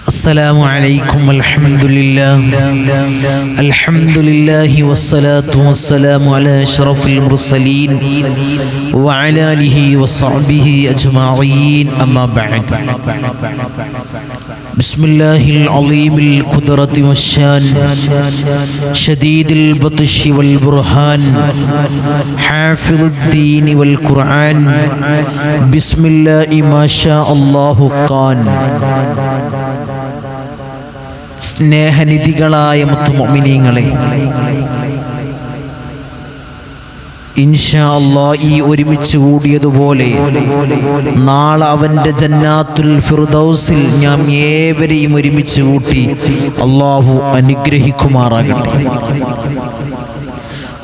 السلام عليكم الحمد لله والصلاة والسلام على أشرف المرسلين وعلى آله وصحبه أجمعين أما بعد بسم الله العظيم القدرة والشان شديد البطش والبرهان حافظ الدين والقرآن بسم الله ما شاء الله قال. സ്നേഹനിധികളായ മുത്തുമുഅ്മിനീങ്ങളെ, ഇൻഷാ അല്ലാഹ് ഈ ഒരുമിച്ച് കൂടിയതുപോലെ നാളെ അവൻ്റെ ജന്നാത്തുൽ ഫിർദൗസിൽ നാം ഏവരെയും ഒരുമിച്ച് കൂട്ടി അല്ലാഹു അനുഗ്രഹിക്കുമാറാകട്ടെ.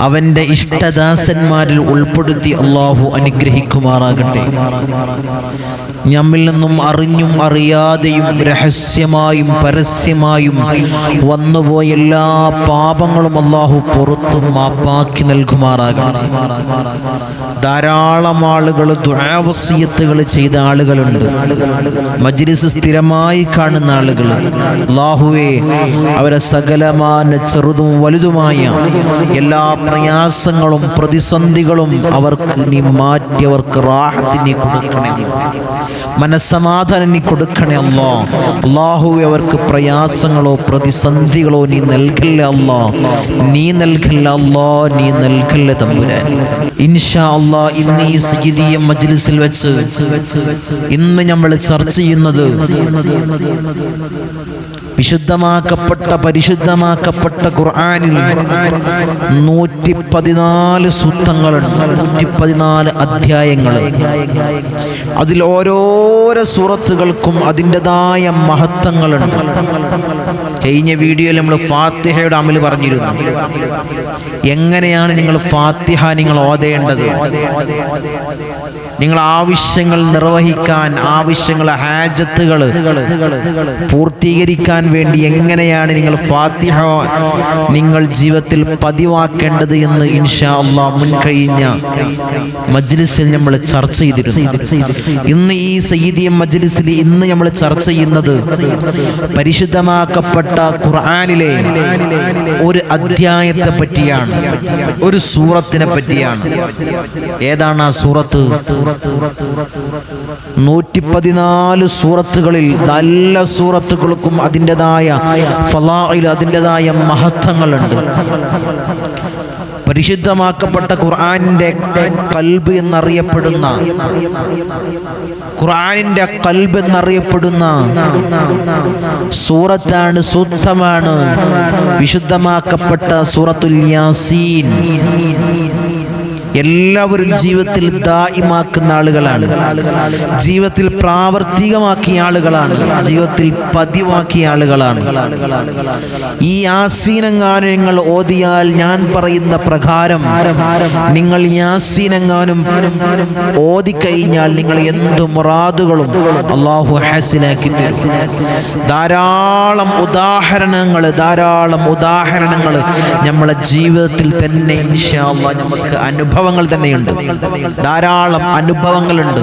അവൻ്റെ ഇഷ്ടദാസന്മാരിൽ ഉൾപ്പെടുത്തി അല്ലാഹു അനുഗ്രഹിക്കുമാറാകട്ടെ. നമ്മിൽ നിന്നും അറിഞ്ഞും അറിയാതെയും രഹസ്യമായും പരസ്യമായും വന്നുപോയ എല്ലാ പാപങ്ങളും അല്ലാഹു പുറത്തും മാപ്പാക്കി നൽകുമാറാകട്ടെ. ധാരാളം ആളുകൾ ദുആ വസിയത്തുകൾ ചെയ്ത ആളുകളുണ്ട്. മജ്ലിസ് സ്ഥിരമായി കാണുന്ന ആളുകൾ. അല്ലാഹുവേ, അവരെ സകലമാന ചെറുതും വലുതുമായ എല്ലാ പ്രയാസങ്ങളും പ്രതിസന്ധികളും അവർക്ക് നീ മാറ്റി അവർക്ക് റാഹത്ത് നീ കൊടുക്കണേ, മനസ്സമാധാനം നീ കൊടുക്കണേ അല്ലാഹ്. അല്ലാഹുവേ, അവർക്ക് പ്രയാസങ്ങളോ പ്രതിസന്ധികളോ നീ നൽകല്ലേ അല്ലാഹ്, നീ നൽകല്ലേ അല്ലാഹ്, നീ നൽകല്ലേ തമ്പുരാൻ. ഇൻഷാ അല്ലാഹ് ഇന്ന് ഈ സയ്യിദിയ മജ്ലിസിൽ വെച്ച് ഇന്ന് നമ്മൾ ചർച്ച ചെയ്യുന്നത് പരിശുദ്ധമാക്കപ്പെട്ട ഖുർആനിൽ 114 സൂക്തങ്ങളുണ്ട്, 114 അധ്യായങ്ങൾ. അതിൽ ഓരോരോ സൂറത്തുകൾക്കും അതിൻ്റെതായ മഹത്വങ്ങളുണ്ട്. കഴിഞ്ഞ വീഡിയോയിൽ നമ്മൾ ഫാത്തിഹയുടെ അമൽ പറഞ്ഞിരുന്നു. എങ്ങനെയാണ് നിങ്ങൾ ഫാത്തിഹ നിങ്ങൾ ഓതേണ്ടത്, നിങ്ങൾ ആവശ്യങ്ങൾ നിർവഹിക്കാൻ, ആവശ്യങ്ങൾ ഹാജത്തുകൾ പൂർത്തീകരിക്കാൻ വേണ്ടി എങ്ങനെയാണ് നിങ്ങൾ ഫാത്തിഹ നിങ്ങൾ ജീവിതത്തിൽ പതിവാക്കേണ്ടത് എന്ന് ഇൻഷാ അല്ലാഹ് മുൻകഴിഞ്ഞ മജ്ലിസിൽ നമ്മൾ ചർച്ച ചെയ്തിരുന്നു. ഇന്ന് ഈ സയ്യിദിയ മജ്ലിസിൽ ഇന്ന് നമ്മൾ ചർച്ച ചെയ്യുന്നത് പരിശുദ്ധമാക്കപ്പെട്ട ഖുർആനിലെ ഒരു അധ്യായത്തെ പറ്റിയാണ്, ഒരു സൂറത്തിനെ പറ്റിയാണ്. ഏതാണ് ആ സൂറത്ത്? 114 സൂറത്തുകളിൽ നല്ല സൂറത്തുകൾക്കും അതിൻ്റെതായ ഫളാഇൽ, അതിൻ്റെതായ മഹത്വങ്ങളുണ്ട്. പരിശുദ്ധമാക്കപ്പെട്ട ഖുർആനിന്റെ ഖൽബ് എന്നറിയപ്പെടുന്ന സൂറത്താണ്, സൂക്തമാണ് വിശുദ്ധമാക്കപ്പെട്ട സൂറത്തുൽ യാസീൻ. എല്ലാവരും ജീവിതത്തിൽ ദായിമാക്കുന്ന ആളുകളാണ്, ജീവിതത്തിൽ പ്രാവർത്തികമാക്കിയ ആളുകളാണ്, ജീവിതത്തിൽ പതിവാക്കിയ ആളുകളാണ്. ഈ യാസീനെങ്ങാനും നിങ്ങൾ ഓതിയാൽ, ഞാൻ പറയുന്ന പ്രകാരം നിങ്ങൾ യാസീനെങ്ങാനും ഓതിക്കഴിഞ്ഞാൽ നിങ്ങൾ എന്തു മുറാദുകളും അല്ലാഹു ഹാസിലാക്കി തരും. ധാരാളം ഉദാഹരണങ്ങൾ നമ്മളെ ജീവിതത്തിൽ തന്നെ ഇൻഷാ അല്ലാഹ് നമുക്ക് അനുഭവങ്ങൾ തന്നെയുണ്ട്, ധാരാളം അനുഭവങ്ങളുണ്ട്.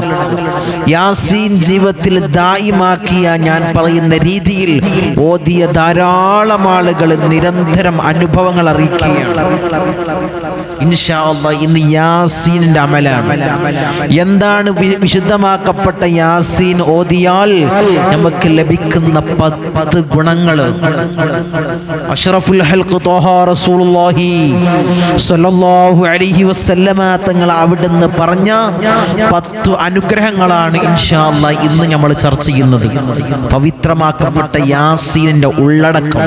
യാസീൻ ജീവിതത്തിൽ ദായിമാക്കിയ, ഞാൻ പറയുന്ന രീതിയിൽ ഓതിയ ധാരാളം ആളുകൾ നിരന്തരം അനുഭവങ്ങൾ അറിയിക്കുകയാണ്. ഇൻഷാ അല്ലാഹ് ഇന്ന് യാസീനിന്റെ അമലാണ്. എന്താണ് വിശുദ്ധമാക്കപ്പെട്ട യാസീൻ ഓതിയാൽ നമുക്ക് ലഭിക്കുന്ന 10 ഗുണങ്ങൾ? അഷ്റഫുൽ ഹൽഖ് ത്വാഹ റസൂലുള്ളാഹി സ്വല്ലല്ലാഹു അലൈഹി വസല്ലം തങ്ങൾ അവിടുന്ന് പറഞ്ഞ 10 അനുഗ്രഹങ്ങളാണ് ഇൻഷാ അല്ലാഹ് ഇന്ന് നമ്മൾ ചർച്ച ചെയ്യുന്നത്. പവിത്രമാക്കപ്പെട്ട യാസീനിന്റെ ഉള്ളടക്കം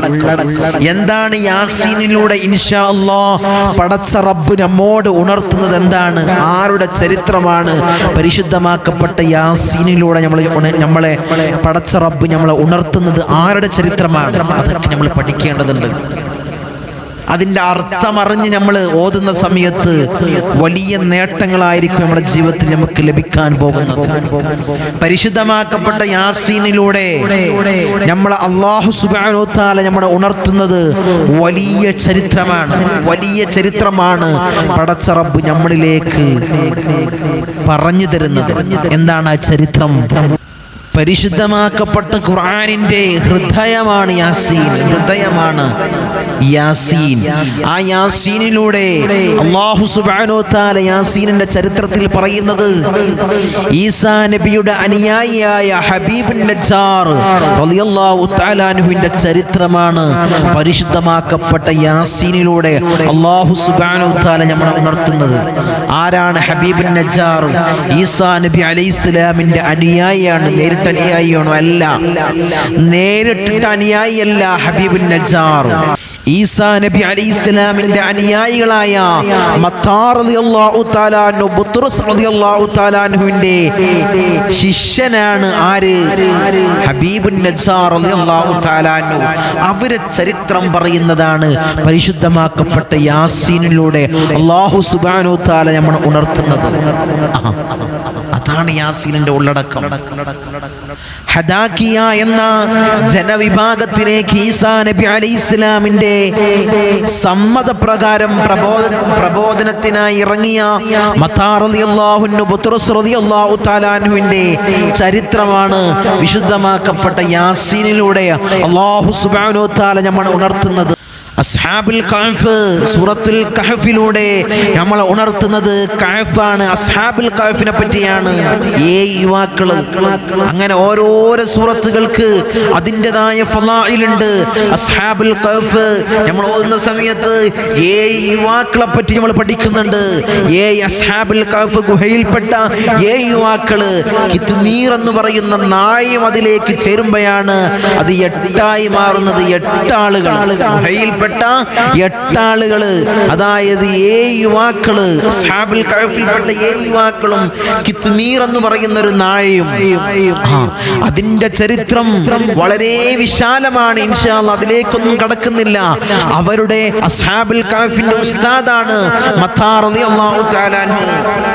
എന്താണ്? യാസീനിലൂടെ ഇൻഷാ അല്ലാഹ് പടച്ച റബ്ബ് നമ്മോട് ഉണർത്തുന്നത് എന്താണ്? ആരുടെ ചരിത്രമാണ്? പരിശുദ്ധമാക്കപ്പെട്ട യാസീനിലൂടെ നമ്മളെ പടച്ച റബ്ബ് നമ്മളെ ഉണർത്തുന്നത് ആരുടെ ചരിത്രമാണ്? അതൊക്കെ നമ്മൾ പഠിക്കേണ്ടതുണ്ട്. അതിൻ്റെ അർത്ഥമറിഞ്ഞ് നമ്മൾ ഓതുന്ന സമയത്ത് വലിയ നേട്ടങ്ങളായിരിക്കും നമ്മുടെ ജീവിതത്തിൽ നമുക്ക് ലഭിക്കാൻ പോകുന്നത്. പരിശുദ്ധമാക്കപ്പെട്ട യാസീനിലൂടെ നമ്മളെ അല്ലാഹു സുബ്ഹാനഹു വ തആല നമ്മളെ ഉണർത്തുന്നത് വലിയ ചരിത്രമാണ് പടച്ച റബ്ബ് നമ്മളിലേക്ക് പറഞ്ഞു തരുന്നത്. എന്താണ് ആ ചരിത്രം? പരിശുദ്ധമാക്കപ്പെട്ട ഖുർആനിന്റെ ഹൃദയമാണ് യാസീൻ. ആ യാസീനിലൂടെ അല്ലാഹു സുബ്ഹാനഹു വ തആല യാസീനിന്റെ ചരിത്രത്തിൽ പറയുന്നത് ഈസാ നബിയുടെ അനുയായിയായ ഹബീബുൻ നജ്ജാർ റളിയല്ലാഹു തആല അൻഹുവിന്റെ ചരിത്രമാണ് പരിശുദ്ധമാക്കപ്പെട്ട യാസീനിലൂടെ അല്ലാഹു സുബ്ഹാനഹു വ തആല നമ്മളെ ഉണർത്തുന്നത്. ആരാണ് ഹബീബുൻ നജ്ജാർ? ഈസാ നബി അലൈഹിസ്സലാമിന്റെ അനുയായിയാണ്. അനുയായിയാണോ? അല്ല, നേരിട്ട് അനുയായിയല്ല ഹബീബുൻ നജ്ജാർ. ഈസാ നബി അലൈഹിസ്സലാമിന്റെ അനുയായികളായ മത്താർ റളിയല്ലാഹു തആല അൻഹു, ബുത്റസ് റളിയല്ലാഹു തആല അൻഹുവിന്റെ ശിഷ്യനാണ് ആര്? ഹബീബുൻ നജ്ജാർ റളിയല്ലാഹു തആല അൻഹു. അവരെ ചരിത്രം പറയുന്നതാണ് പരിശുദ്ധമാക്കപ്പെട്ട യാസീനിലൂടെ അല്ലാഹു സുബ്ഹാനഹു വ തആല നമ്മളെ ഉണർത്തുന്നത്. അതാണ് യാസീനിന്റെ ഉള്ളടക്കം. ഹദാക്കിയ എന്ന ജനവിഭാഗത്തിലേക്ക് ഈസാ നബി അലൈഹിസ്സലാമിന്റെ സമ്മതപ്രകാരം പ്രബോധനത്തിനായി ഇറങ്ങിയ മത്താർ റളിയല്ലാഹു അൻഹു, ബുത്റസ് റളിയല്ലാഹു തആല അൻഹുവിന്റെ ചരിത്രമാണ് വിശുദ്ധമാക്കപ്പെട്ട യാസീനിലൂടെ അല്ലാഹു സുബ്ഹാനഹു വ തആല നമ്മളെ ഉണർത്തുന്നത്. അസ്ഹാബുൽ കഹ്ഫ്, സൂറത്തുൽ കഹ്ഫിലൂടെ നമ്മളെ ഉണർത്തുന്നത് കഹ്ഫാണ്. അസ്ഹാബുൽ കഹ്ഫിനെ പറ്റിയാണ്. യുവാക്കള്, അങ്ങനെ ഓരോരോ സൂറത്തുകൾക്ക് അതിൻ്റെതായ ഫളായിലുണ്ട്. അസ്ഹാബുൽ കഹ്ഫ് നമ്മൾ ഓതുന്ന സമയത്ത് യുവാക്കളെ പറ്റി നമ്മൾ പഠിക്കുന്നുണ്ട്. അസ്ഹാബുൽ കഹ്ഫ് ഗുഹയിൽപ്പെട്ട യുവാക്കള് കിത്മീർ എന്ന് പറയുന്ന നായും അതിലേക്ക് ചേരുമ്പോഴാണ് അത് 8ആയി മാറുന്നത്. 8 ആളുകൾ, ഗുഹയിൽപ്പെട്ട 8 ആളുകള്, അതായത് 7 യുവാക്കള്, അസ്ഹാബുൽ കഹ്ഫിൽപ്പെട്ട 7 യുവാക്കളും കിത്മീർ എന്ന് പറയുന്ന ഒരു നായയും. അതിന്റെ ചരിത്രം വളരെ വിശാലമാണ്. ഇൻഷാ അല്ലാഹ് അതിലേക്കൊന്നും കടക്കുന്നില്ല. അവരുടെ അസ്ഹാബുൽ കഹ്ഫിന്റെ ഉസ്താദാണ് മത്താർ റളിയല്ലാഹു തആല അൻഹു.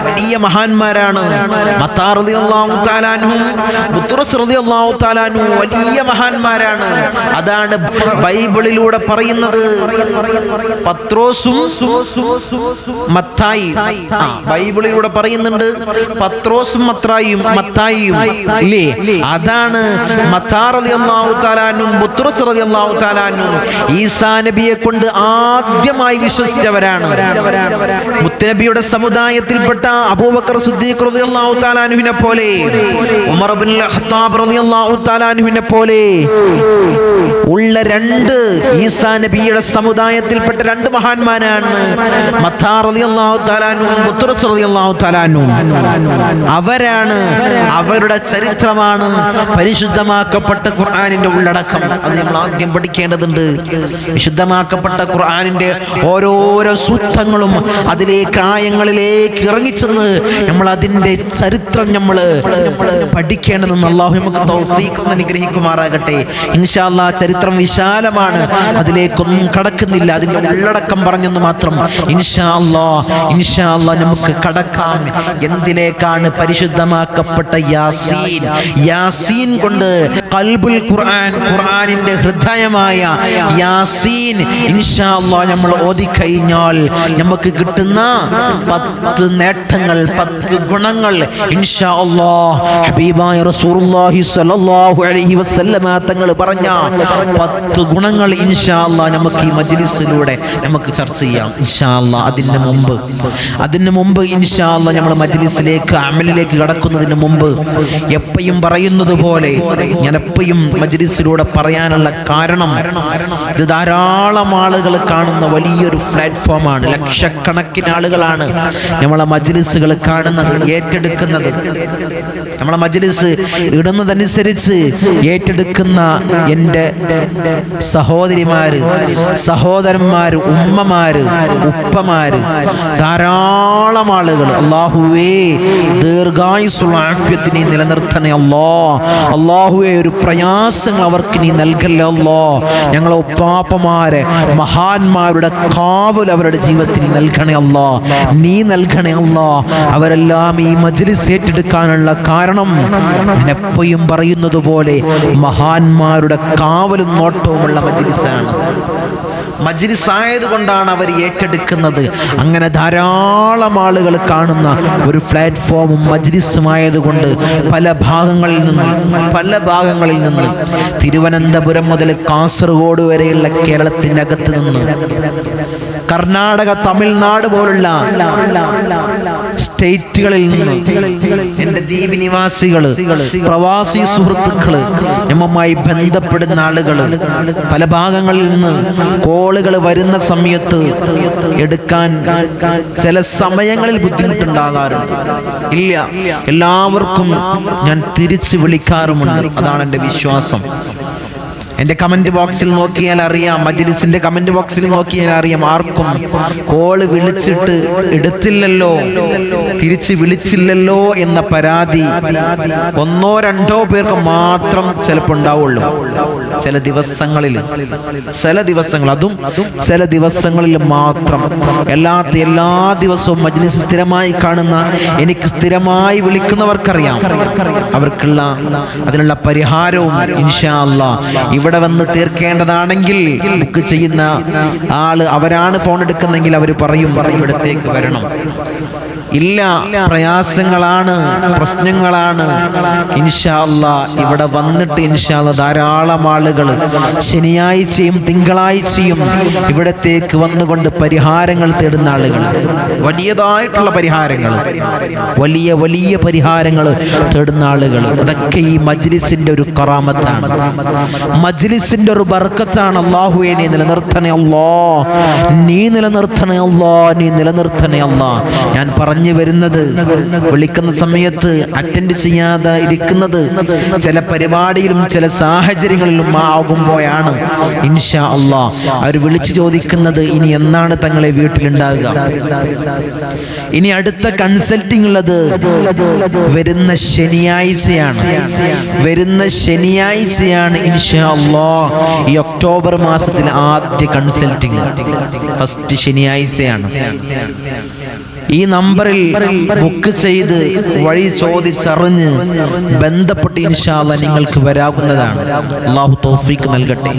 വലിയ മഹാന്മാരാണ് മത്താർ റളിയല്ലാഹു തആല അൻഹു, ബുത്റസ് റളിയല്ലാഹു തആല അൻഹു വലിയ മഹാന്മാരാണ്. അതാണ് ബൈബിളിലൂടെ പറയുന്നത്. പത്രോസും മത്തായി, ബൈബിളിലൂടെ പറയുന്നുണ്ട് പത്രോസും മത്തായിയും ഇല്ലേ? അതാണ് മത്താർ റളിയല്ലാഹു തആല അൻഹും ബുത്റസ് റളിയല്ലാഹു തആല അൻഹും ഈസാ നബിയെ കൊണ്ട് ആദ്യമായി വിശ്വസിച്ചവരാണ്. മുത്തനബിയുടെ സമുദായത്തിൽപ്പെട്ട അബൂബക്കർ സിദ്ദീഖ് റളിയല്ലാഹു തആല അൻഹുവിനെ പോലെ, ഉമർ ഇബ്നുൽ ഖത്താബ് റളിയല്ലാഹു തആല അൻഹുവിനെ പോലെ ഉള്ള 2 ഈസാ നബിയുടെ സമുദായത്തിൽപ്പെട്ട 2 മഹാന്മാരാണ് മത്താർ റളിയല്ലാഹു തആല അൻഹു, ബുത്റസ് റളിയല്ലാഹു തആല അൻഹു. അവരാണ്, അവരുടെ ചരിത്രമാണ് പരിശുദ്ധമാക്കപ്പെട്ട ഖുർആനിന്റെ ഉള്ളടക്കം. അത് നമ്മൾ ആദ്യം പഠിക്കേണ്ടതുണ്ട്. വിശുദ്ധമാക്കപ്പെട്ട ഖുർആനിന്റെ ഓരോരോ സൂക്തങ്ങളും അതിലേക്ക്, ആയങ്ങളിലേക്ക് ഇറങ്ങിച്ചെന്ന് നമ്മൾ അതിന്റെ ചരിത്രം നമ്മൾ പഠിക്കേണ്ടതെന്ന് അല്ലാഹു നമുക്ക് തൗഫീഖ് അനുഗ്രഹിക്കുമാറാകട്ടെ. ഇൻഷാ അല്ലാഹ് ചരിത്രം വിശാലമാണ്, അതിലേക്കൊന്നും കടക്കുന്നില്ല. അതിന്റെ ഉള്ളടക്കം പറഞ്ഞെന്ന് മാത്രം. ഇൻഷാ അല്ലാഹ് നമുക്ക് കടക്കാം. എന്തിലേക്കാണ്? പരിശുദ്ധമാക്കപ്പെട്ട യാസീൻ കൊണ്ട് ഖൽബുൽ ഖുർആൻ, ഖുർആനിന്റെ ഹൃദയമായ യാസീൻ ഇൻഷാ അല്ലാഹ് നമ്മൾ ഓതിക്കഴിഞ്ഞാൽ നമുക്ക് കിട്ടുന്ന 10 നേട്ടങ്ങൾ, 10 ഗുണങ്ങൾ ഇൻഷാ അല്ലാഹ് ഹബീബായ റസൂലുള്ളാഹി സ്വല്ലല്ലാഹു അലൈഹി വസല്ലമ തങ്ങൾ പറഞ്ഞ 10 ഗുണങ്ങൾ ഇൻഷാ അല്ലാഹ് നമുക്ക് ഈ മജ്ലിസിലൂടെ നമുക്ക് ചർച്ച ചെയ്യാം ഇൻഷാ അല്ലാഹ്. അതിന് മുമ്പ് ഇൻഷാ അല്ലാഹ് നമ്മൾ മജ്ലിസിലേക്ക്, അമലിലേക്ക് കടക്കുന്നതിന് മുമ്പ് എപ്പോഴും പറയുന്നത് പോലെ ഞാൻ എപ്പോഴും മജ്ലിസിലൂടെ പറയാനുള്ള കാരണം, ഇത് ധാരാളം ആളുകൾ കാണുന്ന വലിയൊരു പ്ലാറ്റ്ഫോമാണ്. ലക്ഷക്കണക്കിന് ആളുകളാണ് നമ്മളെ മജ്ലിസുകൾ കാണുന്നത്, ഏറ്റെടുക്കുന്നത്. നമ്മളെ മജ്ലിസ് ഇടുന്നതനുസരിച്ച് ഏറ്റെടുക്കുന്ന എൻ്റെ സഹോദരിമാര്, സഹോദരന്മാര്, ഉമ്മമാര്, ഉപ്പമാര്, ധാരാളം ആളുകൾ. അല്ലാഹുവേ ദീർഘായുസ്സുള്ള ആഫിയത്ത് നീ നിലനിർത്തണേ അല്ലാ. അല്ലാഹുവേ ഒരു പ്രയാസങ്ങൾ അവർക്ക് നീ നൽകല്ലേ അല്ലാ. ഞങ്ങളെ ഉപ്പാപ്പമാരെ മഹാന്മാരുടെ കാവൽ അവരുടെ ജീവിതത്തിൽ നൽകണേ അല്ലാ, നീ നൽകണേ അല്ലാ. അവരെല്ലാം ഈ മജ്ലിസ് ഏറ്റെടുക്കാനുള്ള കാരണം ഞാൻ എപ്പോഴും പറയുന്നത് പോലെ മഹാന്മാരുടെ കാവലും നോട്ടവുമുള്ള മജ്ലിസാണ്. മജ്ലിസ് ആയതുകൊണ്ടാണ് അവർ ഏറ്റെടുക്കുന്നത്. അങ്ങനെ ധാരാളം ആളുകൾ കാണുന്ന ഒരു പ്ലാറ്റ്ഫോമും മജ്ലിസുമായതുകൊണ്ട് പല ഭാഗങ്ങളിൽ നിന്ന് തിരുവനന്തപുരം മുതൽ കാസർഗോഡ് വരെയുള്ള കേരളത്തിൻ്റെ അകത്ത് നിന്ന്, കർണാടക, തമിഴ്നാട് പോലുള്ള സ്റ്റേറ്റുകളിൽ നിന്ന് എൻ്റെ ദ്വീപ് നിവാസികള്, പ്രവാസി സുഹൃത്തുക്കള്, നമ്മുമായി ബന്ധപ്പെടുന്ന ആളുകൾ പല ഭാഗങ്ങളിൽ നിന്ന് കോളുകൾ വരുന്ന സമയത്ത് എടുക്കാൻ ചില സമയങ്ങളിൽ ബുദ്ധിമുട്ടുണ്ടാകാറുണ്ട്. ഇല്ല, എല്ലാവർക്കും ഞാൻ തിരിച്ച് വിളിക്കാറുമുണ്ട്. അതാണ് എൻ്റെ വിശ്വാസം. എൻ്റെ കമൻറ്റ് ബോക്സിൽ നോക്കിയാൽ അറിയാം, മജ്ലിസിൻ്റെ കമൻറ്റ് ബോക്സിൽ നോക്കിയാൽ അറിയാം, ആർക്കും കോള് വിളിച്ചിട്ട് എടുത്തില്ലല്ലോ, തിരിച്ച് വിളിച്ചില്ലല്ലോ എന്ന പരാതി ഒന്നോ രണ്ടോ പേർക്ക് മാത്രം ചിലപ്പോൾ ഉണ്ടാവുള്ളൂ. ചില ദിവസങ്ങളിൽ, അതും ചില ദിവസങ്ങളിൽ മാത്രം. എല്ലാ ദിവസവും മജ്ലിസ് സ്ഥിരമായി കാണുന്ന, എനിക്ക് സ്ഥിരമായി വിളിക്കുന്നവർക്കറിയാം, അവർക്കുള്ള അതിനുള്ള പരിഹാരവും ഇൻഷാ അല്ലാഹ് ഇവിടെ വന്ന് തീർക്കേണ്ടതാണെങ്കിൽ ബുക്ക് ചെയ്യുന്ന ആള് അവരാണ് ഫോൺ എടുക്കുന്നെങ്കിൽ അവർ പറയും ഇവിടത്തേക്ക് വരണം. ഇല്ല, പ്രയാസങ്ങളാണ്, പ്രശ്നങ്ങളാണ്, ഇൻഷാ അല്ലാഹ് ഇവിടെ വന്നിട്ട് ഇൻഷാ അല്ലാഹ് ധാരാളം ആളുകൾ ശനിയാഴ്ചയും തിങ്കളാഴ്ചയും ഇവിടത്തേക്ക് വന്നുകൊണ്ട് പരിഹാരങ്ങൾ തേടുന്ന ആളുകൾ, വലിയതായിട്ടുള്ള പരിഹാരങ്ങൾ, വലിയ വലിയ പരിഹാരങ്ങൾ തേടുന്ന ആളുകൾ. അതൊക്കെ ഈ മജ്ലിസിന്റെ ഒരു കറാമത്താണ്, മജ്ലിസിന്റെ ഒരു ബർക്കത്താണ്. അല്ലാഹുവേ നീ നിലനിർത്തണേ അല്ലാ, നീ നിലനിർത്തണേ അല്ലാ, നീ നിലനിർത്തണേ അല്ലാ. ഞാൻ പറഞ്ഞു വരുന്നത്, വിളിക്കുന്ന സമയത്ത് അറ്റൻഡ് ചെയ്യാതെ ഇരിക്കുന്നത് ചില പരിപാടിയിലും ചില സാഹചര്യങ്ങളിലും ആകുമ്പോഴാണ് ഇൻഷാ അല്ലാഹ് അവർ വിളിച്ചു ചോദിക്കുന്നത് ഇനി എന്നാണ് തങ്ങളെ വീട്ടിലുണ്ടാകുക. ഇനി അടുത്ത കൺസൾട്ടിംഗ് ഉള്ളത് വരുന്ന ശനിയാഴ്ചയാണ്. ഇൻഷാ അല്ലാഹ് ഈ ഒക്ടോബർ മാസത്തിൽ ആദ്യ കൺസൾട്ടിംഗ് ഫസ്റ്റ് ശനിയാഴ്ചയാണ്. ഈ നമ്പറിൽ ബുക്ക് ചെയ്ത് വഴി ചോദിച്ചറിഞ്ഞ് ബന്ധപ്പെട്ട് ഇൻഷാ അല്ലാഹ് നിങ്ങൾക്ക് വരാവുന്നതാണ്. അല്ലാഹു തൗഫീഖ് നൽകട്ടെ.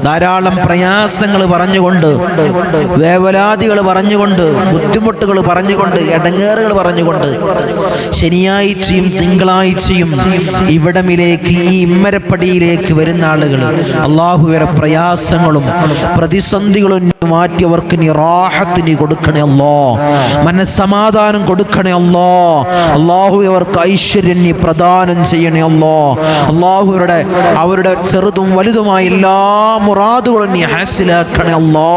ധാരാളം പ്രയാസങ്ങൾ പറഞ്ഞുകൊണ്ട്, വേവലാതികൾ പറഞ്ഞുകൊണ്ട്, ബുദ്ധിമുട്ടുകൾ പറഞ്ഞുകൊണ്ട്, ഇടങ്ങേറുകൾ പറഞ്ഞുകൊണ്ട് ശനിയാഴ്ചയും തിങ്കളാഴ്ചയും ഇവിടമിലേക്ക്, ഈ ഇമ്മരപ്പടിയിലേക്ക് വരുന്ന ആളുകൾ അല്ലാഹുവേ പ്രയാസങ്ങളും പ്രതിസന്ധികളും മാറ്റി അവർക്ക് നീ റാഹത്ത് നീ കൊടുക്കണേ അല്ലാ, മനസ്സമാധാനം കൊടുക്കണേ അല്ലാ. അല്ലാഹു അവർക്ക് ഐശ്വര്യം നീ പ്രദാനം ചെയ്യണേ അല്ലാ. അല്ലാഹുവരുടെ അവരുടെ ചെറുതും വലുതുമായ എല്ലാ മുറാദുകളും നീ ഹാസിലാക്കണേ അല്ലാ,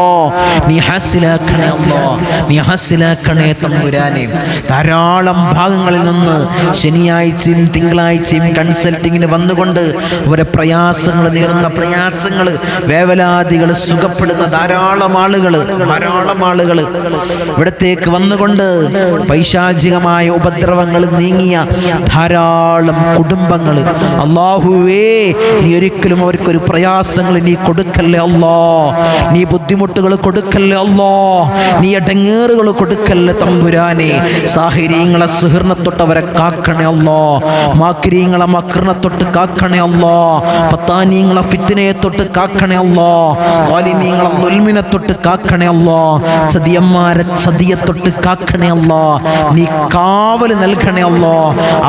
നീ ഹാസിലാക്കണേ അല്ലാ, നീ ഹാസിലാക്കണേ തമ്പുരാനെ. ധാരാളം ഭാഗങ്ങളിൽ നിന്ന് ശനിയാഴ്ചയും തിങ്കളാഴ്ചയും കൺസൾട്ടിങ്ങിന് വന്നുകൊണ്ട് അവരെ പ്രയാസങ്ങൾ, നേരുന്ന പ്രയാസങ്ങൾ, വേവലാതികൾ സുഖപ്പെടുന്ന ധാരാളം ആളുകൾ ഇവിടത്തേക്ക് വന്നുകൊണ്ട് പൈശാചികമായ ഉപദ്രവങ്ങൾ നീങ്ങിയ ധാരാളം കുടുംബങ്ങൾ. അല്ലാഹുവേ നീ ഒരിക്കലും അവർക്കൊരു പ്രയാസങ്ങൾ നീ കൊടുക്കല്ലേ അല്ലാ, നീ ബുദ്ധിമുട്ടുകൾ കൊടുക്കല്ലേ അല്ലാ, നീ ഇടങ്ങേറുകൾ കൊടുക്കല്ലേ തമ്പുരാനെ. സാഹിര്യങ്ങളെ സിഹ്റിനെത്തൊട്ട് അവരെ കാക്കണേ അല്ലാ, മാക്രിയങ്ങളെ മക്രിനെത്തൊട്ട് കാക്കണേ അല്ലാ, ഫത്താനീങ്ങളെ ഫിത്നയെ തൊട്ട് കാക്കണേ അല്ലാ, വാലിമീങ്ങളെ ദുൽമിനെ തൊട്ട് കാക്കണേ അല്ലാ, ചതിയന്മാരെ ചതിയെ തൊട്ട് കാക്കണേ അല്ലാ, നീ കാവല് നൽകണേ അല്ലാ.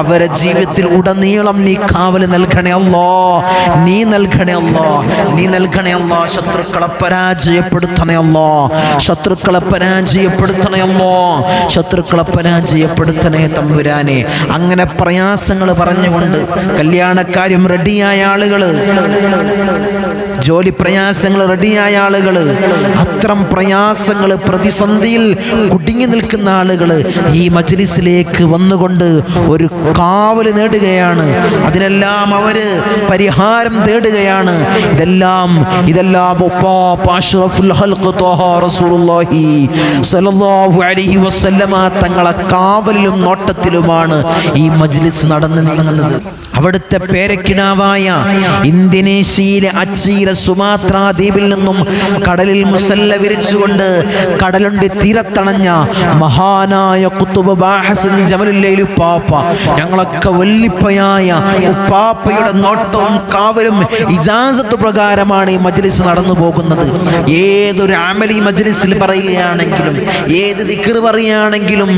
അവരെ ജീവിതത്തിൽ ഉടനീളം നീ കാവല് നൽകണേ അല്ലാ, നീ നൽകണേ അല്ലാ, നീ നൽകണേ അല്ലാ. ശത്രുക്കളെ പരാജയപ്പെടുത്തണേ അല്ലാ, ശത്രുക്കളെ പരാജയപ്പെടുത്തണേ അല്ലാ, ശത്രുക്കളെ പരാജയപ്പെടുത്തണേ തമ്പുരാനെ. അങ്ങനെ പ്രയാസങ്ങൾ പറഞ്ഞുകൊണ്ട് കല്യാണക്കാര്യം റെഡിയായ ആളുകൾ ജോലി പ്രയാസങ്ങൾ റെഡിയായ ആളുകൾ, അത്തരം പ്രയാസങ്ങൾ പ്രതിസന്ധിയിൽ കുടുങ്ങി നിൽക്കുന്ന ആളുകൾ ഈ മജ്ലിസിലേക്ക് വന്നുകൊണ്ട് ഒരു കാവൽ നേടുകയാണ്. അതിനെല്ലാം അവര് പരിഹാരം തേടുകയാണ്. ഇതെല്ലാം അഷ്റഫുൽ ഖൽഖ് ത്വഹ റസൂലുള്ളാഹി സ്വല്ലല്ലാഹു അലൈഹി വസല്ലമ തങ്ങളെ കാവലിലും നോട്ടത്തിലുമാണ് ഈ മജ്ലിസ് നടന്നു നീങ്ങുന്നത്. അവിടുത്തെ പേരക്കിടാവായ ഇന്തോനേഷ്യയിലെ അച്ചിയിലെ സുമാത്ര ദ്വീപിൽ നിന്നും കടലിൽ മുസല്ല വിരിച്ചുകൊണ്ട് കടലുണ്ടി തീരത്തണഞ്ഞ മഹാനായ ഖുത്ബ് ബാഹസൻ ജമലുല്ലൈൽ ഉപ്പാപ്പ, ഞങ്ങളൊക്കെ വല്ലിപ്പയായ ഉപ്പാപ്പയുടെ നോട്ടവും കാവലും ഇജാസത്ത് പ്രകാരമാണ് ഈ മജ്ലിസ് നടന്നു പോകുന്നത്. ഏതൊരു അമലി മജ്ലിസിൽ പറയുകയാണെങ്കിലും, ഏത് ദിക്ർ പറയുകയാണെങ്കിലും,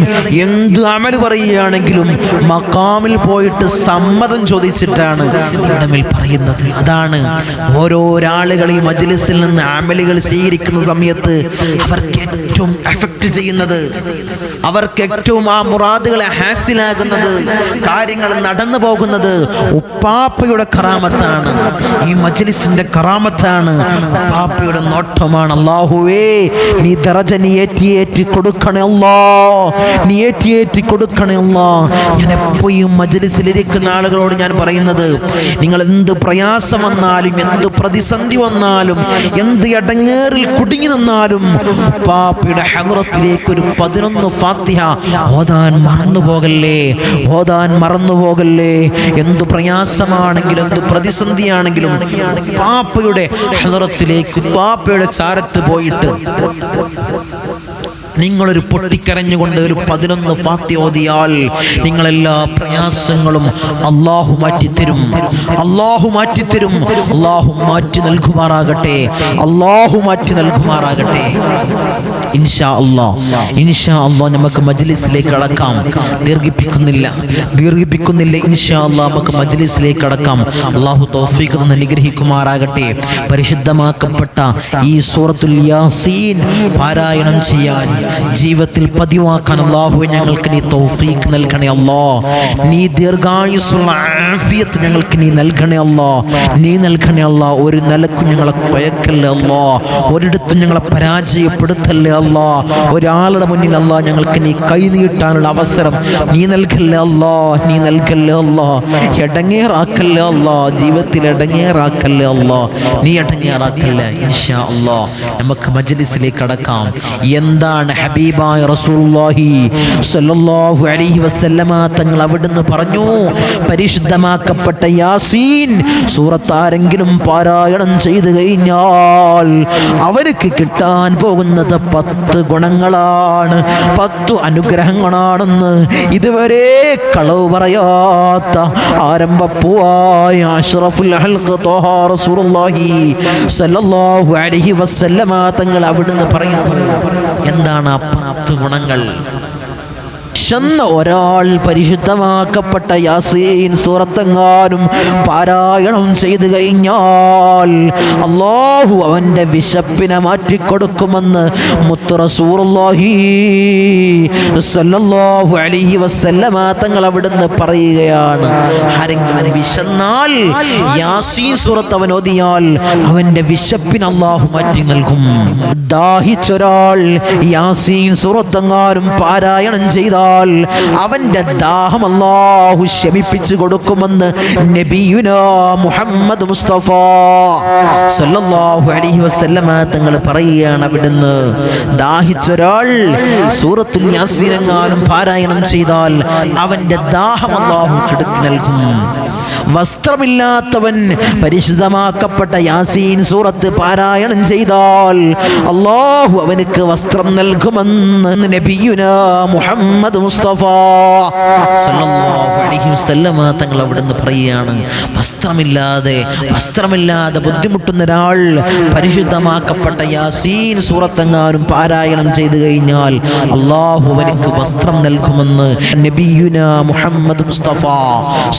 എന്ത് അമല് പറയുകയാണെങ്കിലും മഖാമിൽ പോയിട്ട് സമ്മതം ചോദിച്ചിട്ടാണ് ഇടമിൽ പറയുന്നത്. അതാണ് ഓരോരാളുകൾ ഈ മജ്ലിസിൽ നിന്ന് അമലുകൾ സ്വീകരിക്കുന്ന സമയത്ത് അവർക്ക് ഏറ്റവും എഫക്റ്റ് ചെയ്യുന്നത്, അവർക്ക് ഏറ്റവും ആ മുറാദുകളെ ഹാസിലാകുന്നത്, കാര്യങ്ങൾ നടന്നു പോകുന്നത് ഉപ്പാപ്പയുടെ കറാമത്താണ്, ഈ മജ്ലിസിന്റെ കറാമത്താണ്, ഉപ്പാപ്പയുടെ നോട്ടമാണ്. അല്ലാഹുവേ, നീ ദറജ നീ ഏറ്റി കൊടുക്കണേ അല്ലാ, നീ ഏറ്റി കൊടുക്കണേ അല്ലാ. ഞാൻ എപ്പോഴും മജ്ലിസിലിരിക്കുന്ന ആളുകളോട് ഞാൻ പറയുന്നത്, നിങ്ങൾ എന്ത് പ്രയാസം വന്നാലും, എന്ത് പ്രതിസന്ധി വന്നാലും, എന്ത് ഇടങ്ങേറിൽ കുടുങ്ങി നിന്നാലും ഉപ്പാപ്പയുടെ ഹദ്റത്തിലേക്ക് ഒരു 11 ഫാത്തിഹ ഓതാൻ മറന്നു പോകല്ലേ. എന്ത് പ്രയാസമാണെങ്കിലും, എന്ത് പ്രതിസന്ധിയാണെങ്കിലും ഉപ്പാപ്പയുടെ ഹദ്റത്തിലേക്ക്, ഉപ്പാപ്പയുടെ ചാരത്ത് പോയിട്ട് നിങ്ങളൊരു പൊട്ടിക്കരഞ്ഞുകൊണ്ട് ഒരു 11 ഫാത്തിഹ ഓതിയാൽ നിങ്ങളെല്ലാ പ്രയാസങ്ങളും അല്ലാഹു മാറ്റിത്തരും. അല്ലാഹു മാറ്റി നൽകുമാറാകട്ടെ. ഇൻഷാ അല്ലാഹ് നമുക്ക് മജ്ലിസിലേക്ക് കടക്കാം. ദീർഘിപ്പിക്കുന്നില്ല. ഇൻഷാ അല്ലാഹ് നമുക്ക് മജ്ലിസിലേക്ക് കടക്കാം. അല്ലാഹു തൗഫീഖ് തന്ന് അനുഗ്രഹിക്കുമാറാകട്ടെ. പരിശുദ്ധമാക്കപ്പെട്ട ഈ സൂറത്തുൽ യാസീൻ പാരായണം ചെയ്യാൻ, ജീവിതത്തിൽ പതിവാക്കാൻ അല്ലാഹു ഞങ്ങൾക്ക് നീ തൗഫീഖ് നൽകണേ അല്ലാ. നീ ദീർഘായുസ്സുള്ള ആഫിയത്ത് ഞങ്ങൾക്ക് നീ നൽകണേ അല്ലാ. ഒരു നിലക്കും ഞങ്ങളെ കൊയക്കല്ലേ അല്ലാ, ഒരിടത്തും ഞങ്ങളെ പരാജയപ്പെടുത്തല്ലേ അല്ലാ. ഒരാളുടെ മുന്നിൽ അല്ലാ ഞങ്ങൾക്ക് നീ കൈ നീട്ടാനുള്ള അവസരം നീ നൽകല്ലേ അല്ലാ. ഇടങ്ങേറാക്കല്ലേ അല്ലാ, ജീവിതത്തിൽ ഇടങ്ങേറാക്കല്ലേ അല്ലാ, നീ ഇടങ്ങേറാക്കല്ലേ. ഇൻഷാ അല്ലാ നമുക്ക് മജ്ലിസിലേക്ക് കടക്കാം. എന്താണ് ഹബീബായ റസൂലുള്ളാഹി സ്വല്ലല്ലാഹു അലൈഹി വസല്ലമ തങ്ങൾ അവിടുന്ന് പറഞ്ഞു, പരിശുദ്ധമാക്കപ്പെട്ട യാസീൻ സൂറത്ത് ആരെങ്കിലും പാരായണം ചെയ്തു കഴിഞ്ഞാൽ അവർക്ക് കിട്ടാൻ പോകുന്നത് 10 ഗുണങ്ങളാണ്, 10 അനുഗ്രഹങ്ങളാണെന്ന് ഇതുവരെ കളവ് പറയാത്ത ആരംഭപ്പൂവായ അഷ്റഫുൽ ഖൽഖ് ത്വഹ റസൂലുള്ളാഹി സ്വല്ലല്ലാഹു അലൈഹി വസല്ലമ തങ്ങൾ അവിടുന്ന് പറയുന്നു. എന്താണ് ആ 10 ഗുണങ്ങൾ? ഒരാൾ പരിശുദ്ധമാക്കപ്പെട്ട യാസീൻ സൂറത്തെങ്ങാനും പാരായണം ചെയ്തു കഴിഞ്ഞാൽ അല്ലാഹു അവന്റെ വിശപ്പിനെ മാറ്റിക്കൊടുക്കുമെന്ന് മുത്ത് റസൂലുള്ളാഹി സ്വല്ലല്ലാഹു അലൈഹി വസല്ലമ തങ്ങൾ അവിടുന്ന് പറയുകയാണ്. ആരെങ്കിലും വിശന്നാൽ യാസീൻ സൂറത്ത് അവൻ ഓതിയാൽ അവന്റെ വിശപ്പിന് അല്ലാഹു മാറ്റി നൽകും. ദാഹിച്ചൊരാൾ യാസീൻ സൂറത്തെങ്ങാനും പാരായണം ചെയ്താൽ അവന്റെ ദാഹം അല്ലാഹു ശമിപ്പിച്ചു കൊടുക്കുമെന്ന് നബിയുനാ മുഹമ്മദ് മുസ്തഫ സല്ലല്ലാഹു അലൈഹി വസല്ലമ തങ്ങൾ പറയുകയാണ്. അവിടുന്ന് ദാഹിച്ചൊരാൾ സൂറത്തുൽ യാസീൻ എങ്ങാനും പാരായണം ചെയ്താൽ അവന്റെ ദാഹം അല്ലാഹു കെടുത്തി നൽകും. വസ്ത്രമില്ലാത്തവൻ പരിശുദ്ധമാക്കപ്പെട്ട യാസീൻ സൂറത്ത് പാരായണം ചെയ്താൽ അല്ലാഹു അവനക്ക് വസ്ത്രം നൽകുമെന്ന് നബിയുനാ മുഹമ്മദ് മുസ്തഫ സല്ലല്ലാഹു അലൈഹി വസല്ലമ തങ്ങൾ അവിടുന്ന് പറയുകയാണ്. വസ്ത്രമില്ലാതെ ബുദ്ധിമുട്ടുന്ന ഒരാൾ പരിശുദ്ധമാക്കപ്പെട്ട യാസീൻ സൂറത്തെങ്ങാനും പാരായണം ചെയ്തു കഴിഞ്ഞാൽ അല്ലാഹു അവനക്ക് വസ്ത്രം നൽകുമെന്ന് നബിയുനാ മുഹമ്മദ് മുസ്തഫ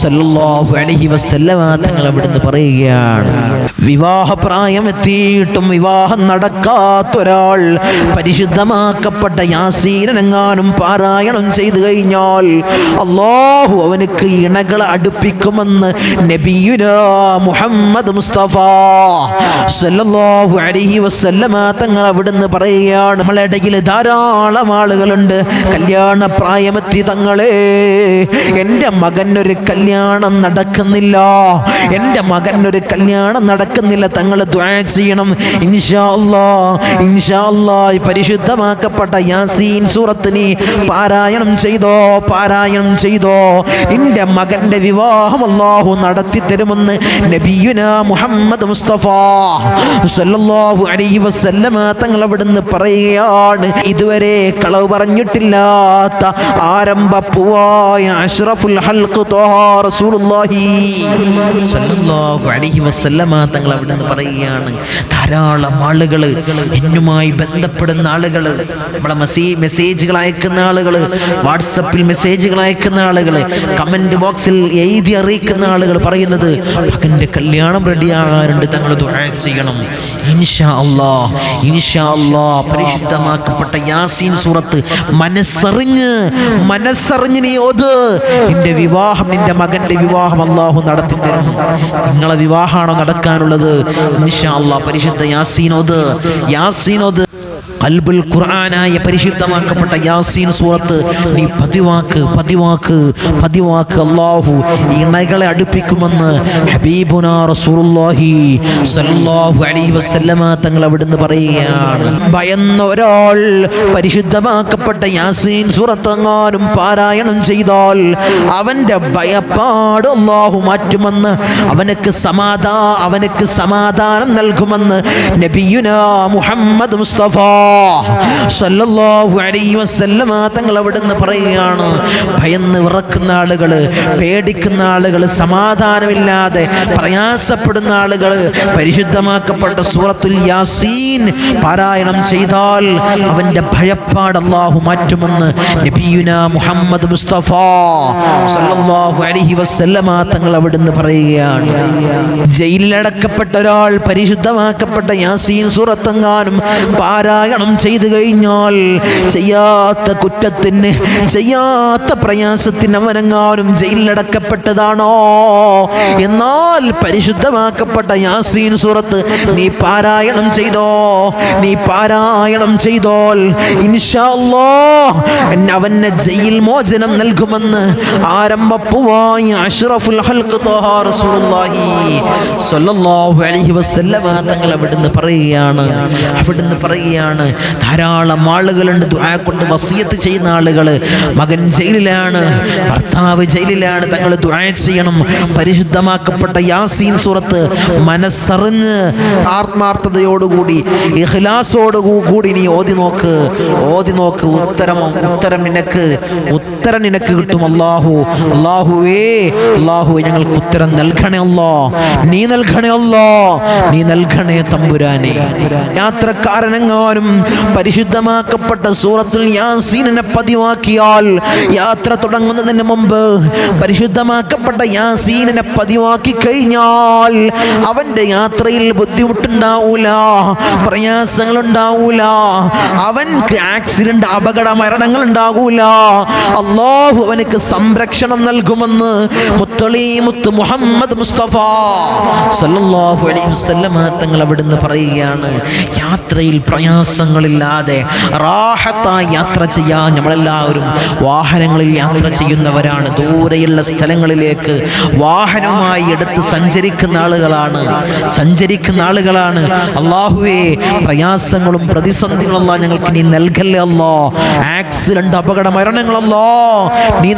സല്ലല്ലാഹു അലൈഹി വസല്ലമ തങ്ങൾ അവിടുന്ന് പറയുകയാണ്. വിവാഹപ്രായം എത്തിയിട്ടും വിവാഹം നടക്കാത്തൊരാൾ പരിശുദ്ധമാക്കപ്പെട്ട യാസീനെങ്ങാനും പാരായണം ചെയ്തു കഴിഞ്ഞാൽ അല്ലാഹു അവനക്ക് ഇണകളെ അടുപ്പിക്കുമെന്ന് നബിയുനാ മുഹമ്മദ് മുസ്തഫ സല്ലല്ലാഹു അലൈഹി വസല്ലമ തങ്ങൾ അവിടുന്ന് പറയുകയാണ്. നമ്മളെ ഇടയിൽ ധാരാളം ആളുകളുണ്ട്, കല്യാണ പ്രായമെത്തി തങ്ങളെ, എൻ്റെ മകനൊരു കല്യാണം നടക്കുന്നില്ല, എൻ്റെ മകനൊരു കല്യാണം നടക്കുന്നില്ല, തങ്ങൾ ദുആ ചെയ്യണം. ഇൻഷാ അല്ലാഹ് ഇൻഷാ അല്ലാഹ് പരിശുദ്ധമാക്കപ്പെട്ട യാസീൻ സൂറത്ത് നീ പാരായണം ചെയ്തോ, പാരായണം ചെയ്തോ, നിന്റെ മകന്റെ വിവാഹം അല്ലാഹു നടത്തി തരുമെന്ന് നബിയുനാ മുഹമ്മദ് മുസ്തഫ സല്ലല്ലാഹു അലൈഹി വസല്ലമ തങ്ങൾ അവിടുന്ന് പറയുകയാണ്. ഇതുവരെ കളവ് പറഞ്ഞിട്ടില്ലാത്ത ആരംഭപ്പൂവായ അഷ്റഫുൽ ഹൽഖ് ത്വഹ റസൂലുള്ളാഹി സല്ലല്ലാഹു അലൈഹി വസല്ലമ തങ്ങൾ അവിടുന്ന് പറയുകയാണ്. ധാരാളം ആളുകൾ എന്നുമായി ബന്ധപ്പെടുന്ന ആളുകൾ, നമ്മളെ മെസ്സേജുകൾ അയക്കുന്ന ആളുകൾ, വാട്സപ്പിൽ മെസ്സേജുകൾ അയക്കുന്ന ആളുകൾ, കമന്റ് ബോക്സിൽ എഴുതി അറിയിക്കുന്ന ആളുകൾ പറയുന്നത് മകന്റെ കല്യാണം റെഡിയാകാനുണ്ട്, തങ്ങൾ ദുആ ചെയ്യണം. ഇൻഷാ അല്ലാഹ് ഇൻഷാ അല്ലാഹ് പരിശുദ്ധമാക്കപ്പെട്ട യാസീൻ സൂറത്ത് മനസ്സറിഞ്ഞ് നീ ഓത്. നിന്റെ വിവാഹം, നിന്റെ മകന്റെ വിവാഹം അല്ലാഹു നടത്തി തരും. നിങ്ങളെ വിവാഹമാണോ നടക്കാനുള്ളത്? ഇൻഷാ അല്ലാഹ് പരിശുദ്ധ യാസീൻ ഓത്, യാസീൻ ഓത്. ഖൽബുൽ ഖുർആനായ പരിശുദ്ധമാക്കപ്പെട്ട യാസീൻ സൂറത്ത് നീ പതിവാക്ക് പതിവാക്ക് പതിവാക്ക്. അല്ലാഹു ഇണകളെ അടുപ്പിക്കുമെന്ന് ഹബീബുനാ റസൂലുള്ളാഹി സ്വല്ലല്ലാഹു അലൈഹി വസല്ലമ തങ്ങൾ അവിടുന്ന് പറയുകയാണ്. ഭയന്ന ഒരാൾ പരിശുദ്ധമാക്കപ്പെട്ട യാസീൻ സൂറത്ത് എങ്ങാനും പാരായണം ചെയ്താൽ അവന്റെ ഭയപ്പാട് അല്ലാഹു മാറ്റുമെന്ന്, അവനക്ക് സമാധാനം നൽകുമെന്ന് നബിയുനാ മുഹമ്മദ് മുസ്തഫ സല്ലല്ലാഹു അലൈഹി വസല്ലമ തങ്ങൾ അവിടുന്ന് പറയുകയാണ്. ഭയന്ന് വിറക്കുന്ന ആളുകൾ, പേടിക്കുന്ന ആളുകൾ, സമാധാനമില്ലാതെ പ്രയാസപ്പെടുന്ന ആളുകൾ പരിശുദ്ധമാക്കപ്പെട്ട സൂറത്തുൽ യാസീൻ പാരായണം ചെയ്താൽ അവന്റെ ഭയപ്പാട് അല്ലാഹു മാറ്റുമെന്ന് നബിയുനാ മുഹമ്മദ് മുസ്തഫ സല്ലല്ലാഹു അലൈഹി വസല്ലമ തങ്ങൾ അവിടുന്ന് പറയുകയാണ്. ജയിലിലടക്കപ്പെട്ട ഒരാൾ പരിശുദ്ധമാക്കപ്പെട്ട യാസീൻ സൂറത്തെങ്ങാനും പാരായണം ചെയ്തു കഴിഞ്ഞാൽ ചെയ്യാത്ത കുറ്റത്തിന്, ചെയ്യാത്ത പ്രയാസത്തിന് അവനെങ്ങാനും ജയിലിലടക്കപ്പെട്ടതാണോ, എന്നാൽ പരിശുദ്ധമാക്കപ്പെട്ട യാസീൻ സൂറത്ത് നീ പാരായണം ചെയ്തോ, നീ പാരായണം ചെയ്തോൽ ഇൻഷാ അല്ലാഹ് അവന് ജയിൽ മോചനം നൽകുമെന്ന് ആരംഭപ്പൂവായ അഷ്റഫുൽ ഹൽഖ് ത്വഹ റസൂലുള്ളാഹി സ്വല്ലല്ലാഹു അലൈഹി വസല്ലമ തങ്ങൾ അവിടുന്ന് പറയുകയാണ്. ധാരാളം ആളുകളുണ്ട് ദുആ കൊണ്ട് വസിയത്ത് ചെയ്യുന്ന ആളുകൾ. മകൻ ജയിലിലാണ്, ഭർത്താവ് ജയിലിലാണ്, തങ്ങൾ ദുആ ചെയ്യണം. പരിശുദ്ധമാക്കപ്പെട്ട യാസീൻ സൂറത്ത് മനസ്സറിഞ്ഞ് ആത്മാർത്ഥതയോടുകൂടി ഇഖ്ലാസോടുകൂടി നീ ഓതി നോക്ക്. ഉത്തരം നിനക്ക് കിട്ടും. അല്ലാഹുവേ ഞങ്ങൾക്ക് ഉത്തരം നൽകണേ നീ നൽകണേ തമ്പുരാനെ. യാത്രക്കാരനെങ്ങാനും പരിശുദ്ധമാക്കപ്പെട്ട സൂറത്തുൽ യാസീനിനെ പതിവാക്കിയാൽ, യാത്ര തുടങ്ങുന്നതിന് മുമ്പ് പരിശുദ്ധമാക്കപ്പെട്ട യാസീനിനെ പതിവാക്കി കഴിഞ്ഞാൽ അവന്റെ യാത്രയിൽ ബുദ്ധിമുട്ടുണ്ടാവൂല, പ്രയാസങ്ങളുണ്ടാവൂല, അവൻക്ക് ആക്സിഡന്റ്, അപകട മരണങ്ങൾ ഉണ്ടാകൂല. അല്ലാഹു അവനക്ക് സംരക്ഷണം നൽകുമെന്ന് മുത്ത് മുഹമ്മദ് മുസ്തഫ സല്ലല്ലാഹു അലൈഹി വസല്ലമ തങ്ങൾ അവിടുന്ന് പറയുകയാണ്. യാത്രയിൽ പ്രയാസങ്ങളില്ലാതെ റാഹത്തായി യാത്ര ചെയ്യാൻ നമ്മളെല്ലാവരും വാഹനങ്ങളിൽ യാത്ര ചെയ്യുന്നവരാണ്. ദൂരെയുള്ള സ്ഥലങ്ങളിലേക്ക് വാഹനവുമായി എടുത്ത് സഞ്ചരിക്കുന്ന ആളുകളാണ്. അല്ലാഹുവേ പ്രയാസങ്ങളും പ്രതിസന്ധികളും ഞങ്ങൾക്ക് നീ നൽകല്ലേ അല്ലാ. ആക്സിഡന്റ്, അപകട മരണങ്ങളല്ലോ നീ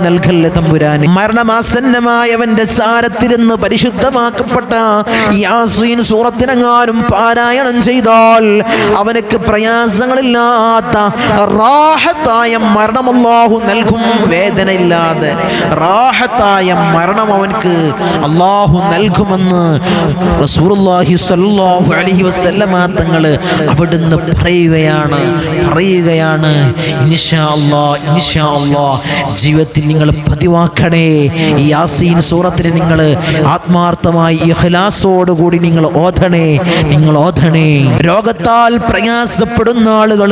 നൽകല്ലേ തമ്പുരാനെ. മരണമാസന്നമായവന്റെ ചാരത്തിരുന്ന് പരിശുദ്ധമാക്കപ്പെട്ട യാസീൻ സൂറത്തിനെങ്ങാനും പാരായണം ചെയ്താൽ അവനക്ക് പ്രയാസങ്ങളില്ലാത്ത റാഹത്തായ മരണം അല്ലാഹു നൽകും. വേദനയില്ലാതെ റാഹത്തായ മരണം അവനക്ക് അല്ലാഹു നൽകുമെന്ന് റസൂലുള്ളാഹി സ്വല്ലല്ലാഹു അലൈഹി വസല്ലമ തങ്ങൾ അവിടുന്ന് പറയുകയാണ്. ഇൻഷാ അല്ലാഹ് ജീവിതത്തിൽ നിങ്ങൾ പതിവാക്കണേ. ഈ യാസീൻ സൂറത്തിന് നിങ്ങൾ ആത്മാർത്ഥമായി ഇഖ്ലാസോടുകൂടി നിങ്ങൾ ഓതണേ. രോഗത്താൽ പ്രയാസപ്പെടുന്ന ആളുകൾ,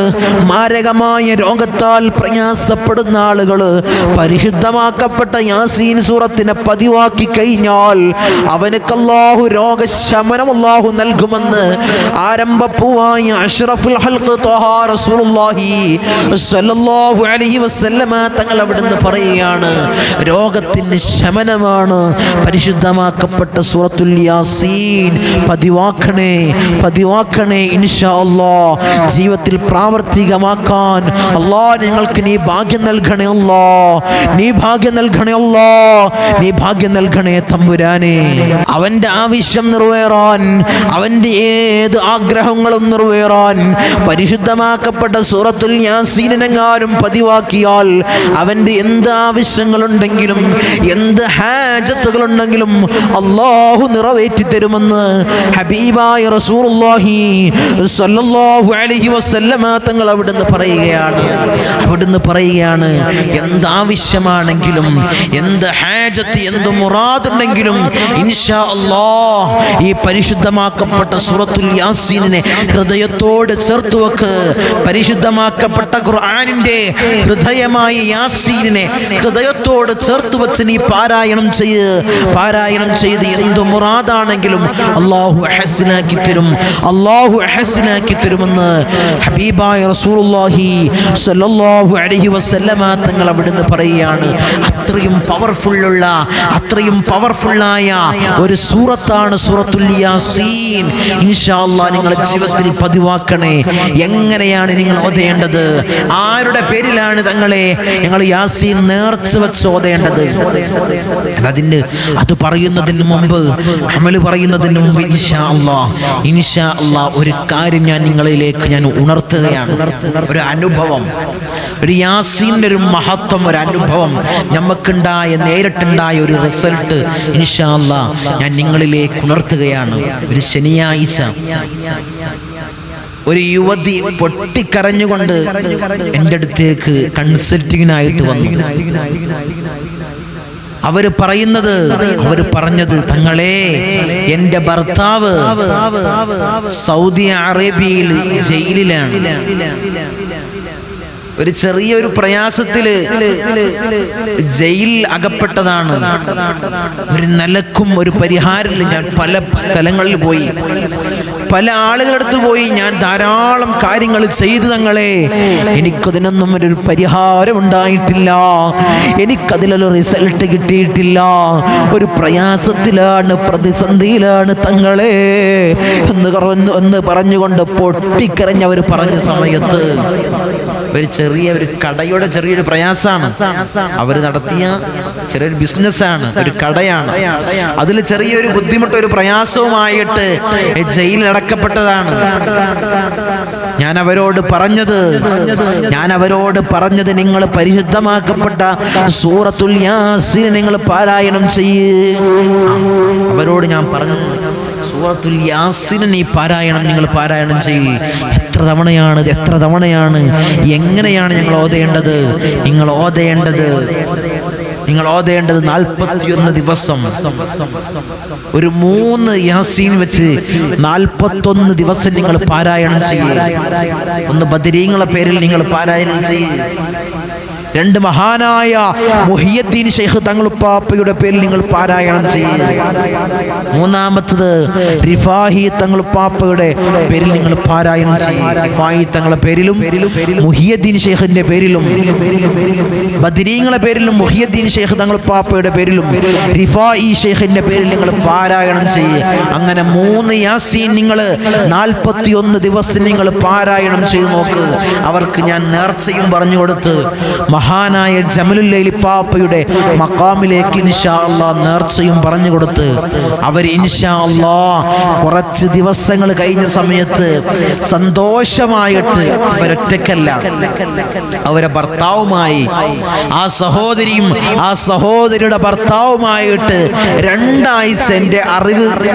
മാരകമായ രോഗത്താൽ പ്രയാസപ്പെടുന്ന ആളുകൾ പരിശുദ്ധമാക്കപ്പെട്ട യാസീൻ സൂറത്തിനെ പതിവാക്കി കഴിഞ്ഞാൽ അവനക്ക് അല്ലാഹു രോഗശമനം അല്ലാഹു നൽകുമെന്ന് ആരംഭപ്പൂവായ അഷ്റഫുൽ ഹൽഖ് ത്വഹ റസൂലുള്ളാഹി സ്വല്ലല്ലാഹു അലൈഹി വസല്ലമ തങ്ങൾ അവിടുന്ന് പറയുകയാണ്, രോഗത്തിന് ശമനമാണ് പരിശുദ്ധമാക്കപ്പെട്ട സൂറത്തുൽ യാസീൻ. പതിവാക്കണേ, പതിവാക്കണേ. ഇൻഷാ അല്ലാഹ് ജീവിതത്തിൽ പ്രാവർത്തികമാക്കാൻ അല്ലാഹ് ഞങ്ങൾക്ക് നീ ഭാഗ്യം നൽകണേ അല്ലാഹ്, നീ ഭാഗ്യം നൽകണേ അല്ലാഹ്, നീ ഭാഗ്യം നൽകണേ തമ്പുരാനെ. അവന്റെ ആവശ്യം നിറവേറാൻ, അവന്റെ ഏത് ആഗ്രഹങ്ങളും നിറവേറാൻ പരിശുദ്ധമാക്കപ്പെട്ട സൂറത്തുൽ യാസീനെങ്ങാനും പതിവാക്കിയാൽ അവന്റെ എന്ത് ആവശ്യങ്ങളുണ്ടെങ്കിലും എന്ത് ഹാജത്തുകളുണ്ടെങ്കിലും അല്ലാഹു നിറവേറ്റി തരുമെന്ന് ഹബീബായ റസൂലുള്ളാഹി സ്വല്ലല്ലാഹു അലൈഹി വസല്ലമ തങ്ങൾ അവിടുന്ന് പറയുകയാണ്. അവിടുന്ന് പറയുകയാണ്, എന്താവശ്യമാണെങ്കിലും എന്ത് ഹാജത്ത് എന്ത് മുറാദുണ്ടെങ്കിലും ഇൻഷാ അല്ലാഹ് ഈ പരിശുദ്ധമാക്കപ്പെട്ട സൂറത്തുൽ യാസീനിനെ ഹൃദയത്തോട് ചേർത്ത് വെക്ക്. പരിശുദ്ധമാക്കപ്പെട്ട ഖുർആനിന്റെ ഹൃദയമായ യാസീനിനെ ഹൃദയത്തോട് ചേർത്ത് വെച്ച് നീ പാരായണം ചെയ്യ്. പാരായണം ചെയ്ത് എന്ത് മുറാദാണെങ്കിലും അല്ലാഹു ഹസനാക്കി തരും, അല്ലാഹു ഹസനാക്കി തരുമെന്ന് ഹബീബായ റസൂലുള്ളാഹി സ്വല്ലല്ലാഹു അലൈഹി വസല്ലമ തങ്ങൾ അവിടുന്ന് പറയുകയാണ്. അത്രയും പവർഫുള്ളുള്ള, അത്രയും പവർഫുള്ളായ ഒരു സൂറത്താണ് സൂറത്തുൽ യാസീൻ. ഇൻഷാ അല്ലാഹ് നിങ്ങളുടെ ജീവിതത്തിൽ പതിവാക്കണേ. എങ്ങനെയാണ് നിങ്ങൾ ഓതേണ്ടത്? ആരുടെ പേരിലാണ് തങ്ങളെ ഞങ്ങൾ യാസീൻ നേർച്ച വെച്ച് ഓതേണ്ടത്? അത് പറയുന്നതിന് മുമ്പ്, അമല് പറയുന്നതിന് മുമ്പ് ഇൻഷാ അല്ലാഹ് ഒരു കാര്യം ഞാൻ നിങ്ങളിലേക്ക് ഞാൻ ഉണർത്തുകയാണ്. ഒരു അനുഭവം, ഒരു യാസീൻ്റെ ഒരു മഹത്വം, ഒരു അനുഭവം നമുക്കുണ്ടായ, നേരിട്ടുണ്ടായ ഒരു റിസൾട്ട് ഇൻഷാ അല്ലാഹ് ഞാൻ നിങ്ങളിലേക്ക് ഉണർത്തുകയാണ്. ഒരു ശനിയാഴ്ച ഒരു യുവതി പൊട്ടിക്കരഞ്ഞുകൊണ്ട് എൻ്റെ അടുത്തേക്ക് കൺസൾട്ടിങ്ങിനായിട്ട് വന്നു. അവര് പറഞ്ഞത്, തങ്ങളെ, എൻ്റെ ഭർത്താവ് സൗദി അറേബ്യയിൽ ജയിലിലാണ്. ഒരു ചെറിയൊരു പ്രയാസത്തില് ജയിൽ അകപ്പെട്ടതാണ്. ഒരു നിലക്കും ഒരു പരിഹാരമില്ല. ഞാൻ പല സ്ഥലങ്ങളിൽ പോയി, പല ആളുകളടുത്ത് പോയി, ഞാൻ ധാരാളം കാര്യങ്ങൾ ചെയ്തു. തങ്ങളെ, എനിക്കതിനൊന്നും ഒരു പരിഹാരം ഉണ്ടായിട്ടില്ല, എനിക്കതിലൊരു റിസൾട്ട് കിട്ടിയിട്ടില്ല. ഒരു പ്രയാസത്തിലാണ്, പ്രതിസന്ധിയിലാണ് തങ്ങളെ എന്ന് പറഞ്ഞുകൊണ്ട് പൊട്ടിക്കരഞ്ഞവർ പറഞ്ഞ സമയത്ത് ഒരു ചെറിയൊരു കടയുടെ ചെറിയൊരു പ്രയാസമാണ്. അവർ നടത്തിയ ചെറിയൊരു ബിസിനസ്സാണ്, ഒരു കടയാണ്. അതിൽ ചെറിയൊരു ബുദ്ധിമുട്ട്, ഒരു പ്രയാസവുമായിട്ട് ജയിലിൽ അടക്കപ്പെട്ടതാണ്. ഞാൻ അവരോട് പറഞ്ഞത് നിങ്ങൾ പരിശുദ്ധമാക്കപ്പെട്ട സൂറത്തുൽ യാസീൻ നിങ്ങൾ പാരായണം ചെയ്യ്. അവരോട് ഞാൻ പറഞ്ഞു, സൂറത്തുൽ യാസീൻ നീ നിങ്ങൾ പാരായണം ചെയ്യ്. എത്ര തവണയാണ് എങ്ങനെയാണ് ഞങ്ങൾ ഓതേണ്ടത്? നിങ്ങൾ ഓതേണ്ടത് 41 ദിവസം, ഒരു 3 യാസീൻ വെച്ച് 41 ദിവസം നിങ്ങൾ പാരായണം ചെയ്യ്. ഒന്ന് ബദരീങ്ങളെ പേരിൽ നിങ്ങൾ പാരായണം ചെയ്യ്. 2 മഹാനായ മുഹിയുദ്ദീൻ ശൈഖ് തങ്ങളുപ്പാപ്പയുടെ പേരിൽ നിങ്ങൾ പാരായണം ചെയ്യുക. 3-മത്തത് റിഫാഹി തങ്ങളുപ്പാപ്പയുടെ പേരിൽ നിങ്ങൾ പാരായണം ചെയ്യുക. റിഫാഹി തങ്ങളുടെ പേരിലും മുഹിയുദ്ദീൻ ശൈഖിന്റെ പേരിലും, ബദരീങ്ങളെ പേരിലും മുഹിയുദ്ദീൻ ശൈഖ് തങ്ങളുപ്പാപ്പയുടെ പേരിലും റിഫാഹി ശൈഖിന്റെ പേരിൽ നിങ്ങൾ പാരായണം ചെയ്യുക. അങ്ങനെ 3 യാസീൻ നിങ്ങൾ 41 ദിവസം നിങ്ങൾ പാരായണം ചെയ്ത് നോക്ക്. അവർക്ക് ഞാൻ നേർച്ചയും പറഞ്ഞു കൊടുത്ത് മഹാനായ ജമലുല്ലൈലി പാപ്പയുടെ മഖാമിലേക്ക് ഇൻഷാ അല്ലാഹ് നേർച്ചയും പറഞ്ഞു കൊടുത്ത് അവർ ഇൻഷാ അല്ലാഹ് കുറച്ച് ദിവസങ്ങൾ കഴിഞ്ഞ സമയത്ത് സന്തോഷമായിട്ട് അവരൊറ്റക്കല്ല, അവരെ ഭർത്താവുമായി, ആ സഹോദരിയും ആ സഹോദരിയുടെ ഭർത്താവുമായിട്ട് 2 ആഴ്ച,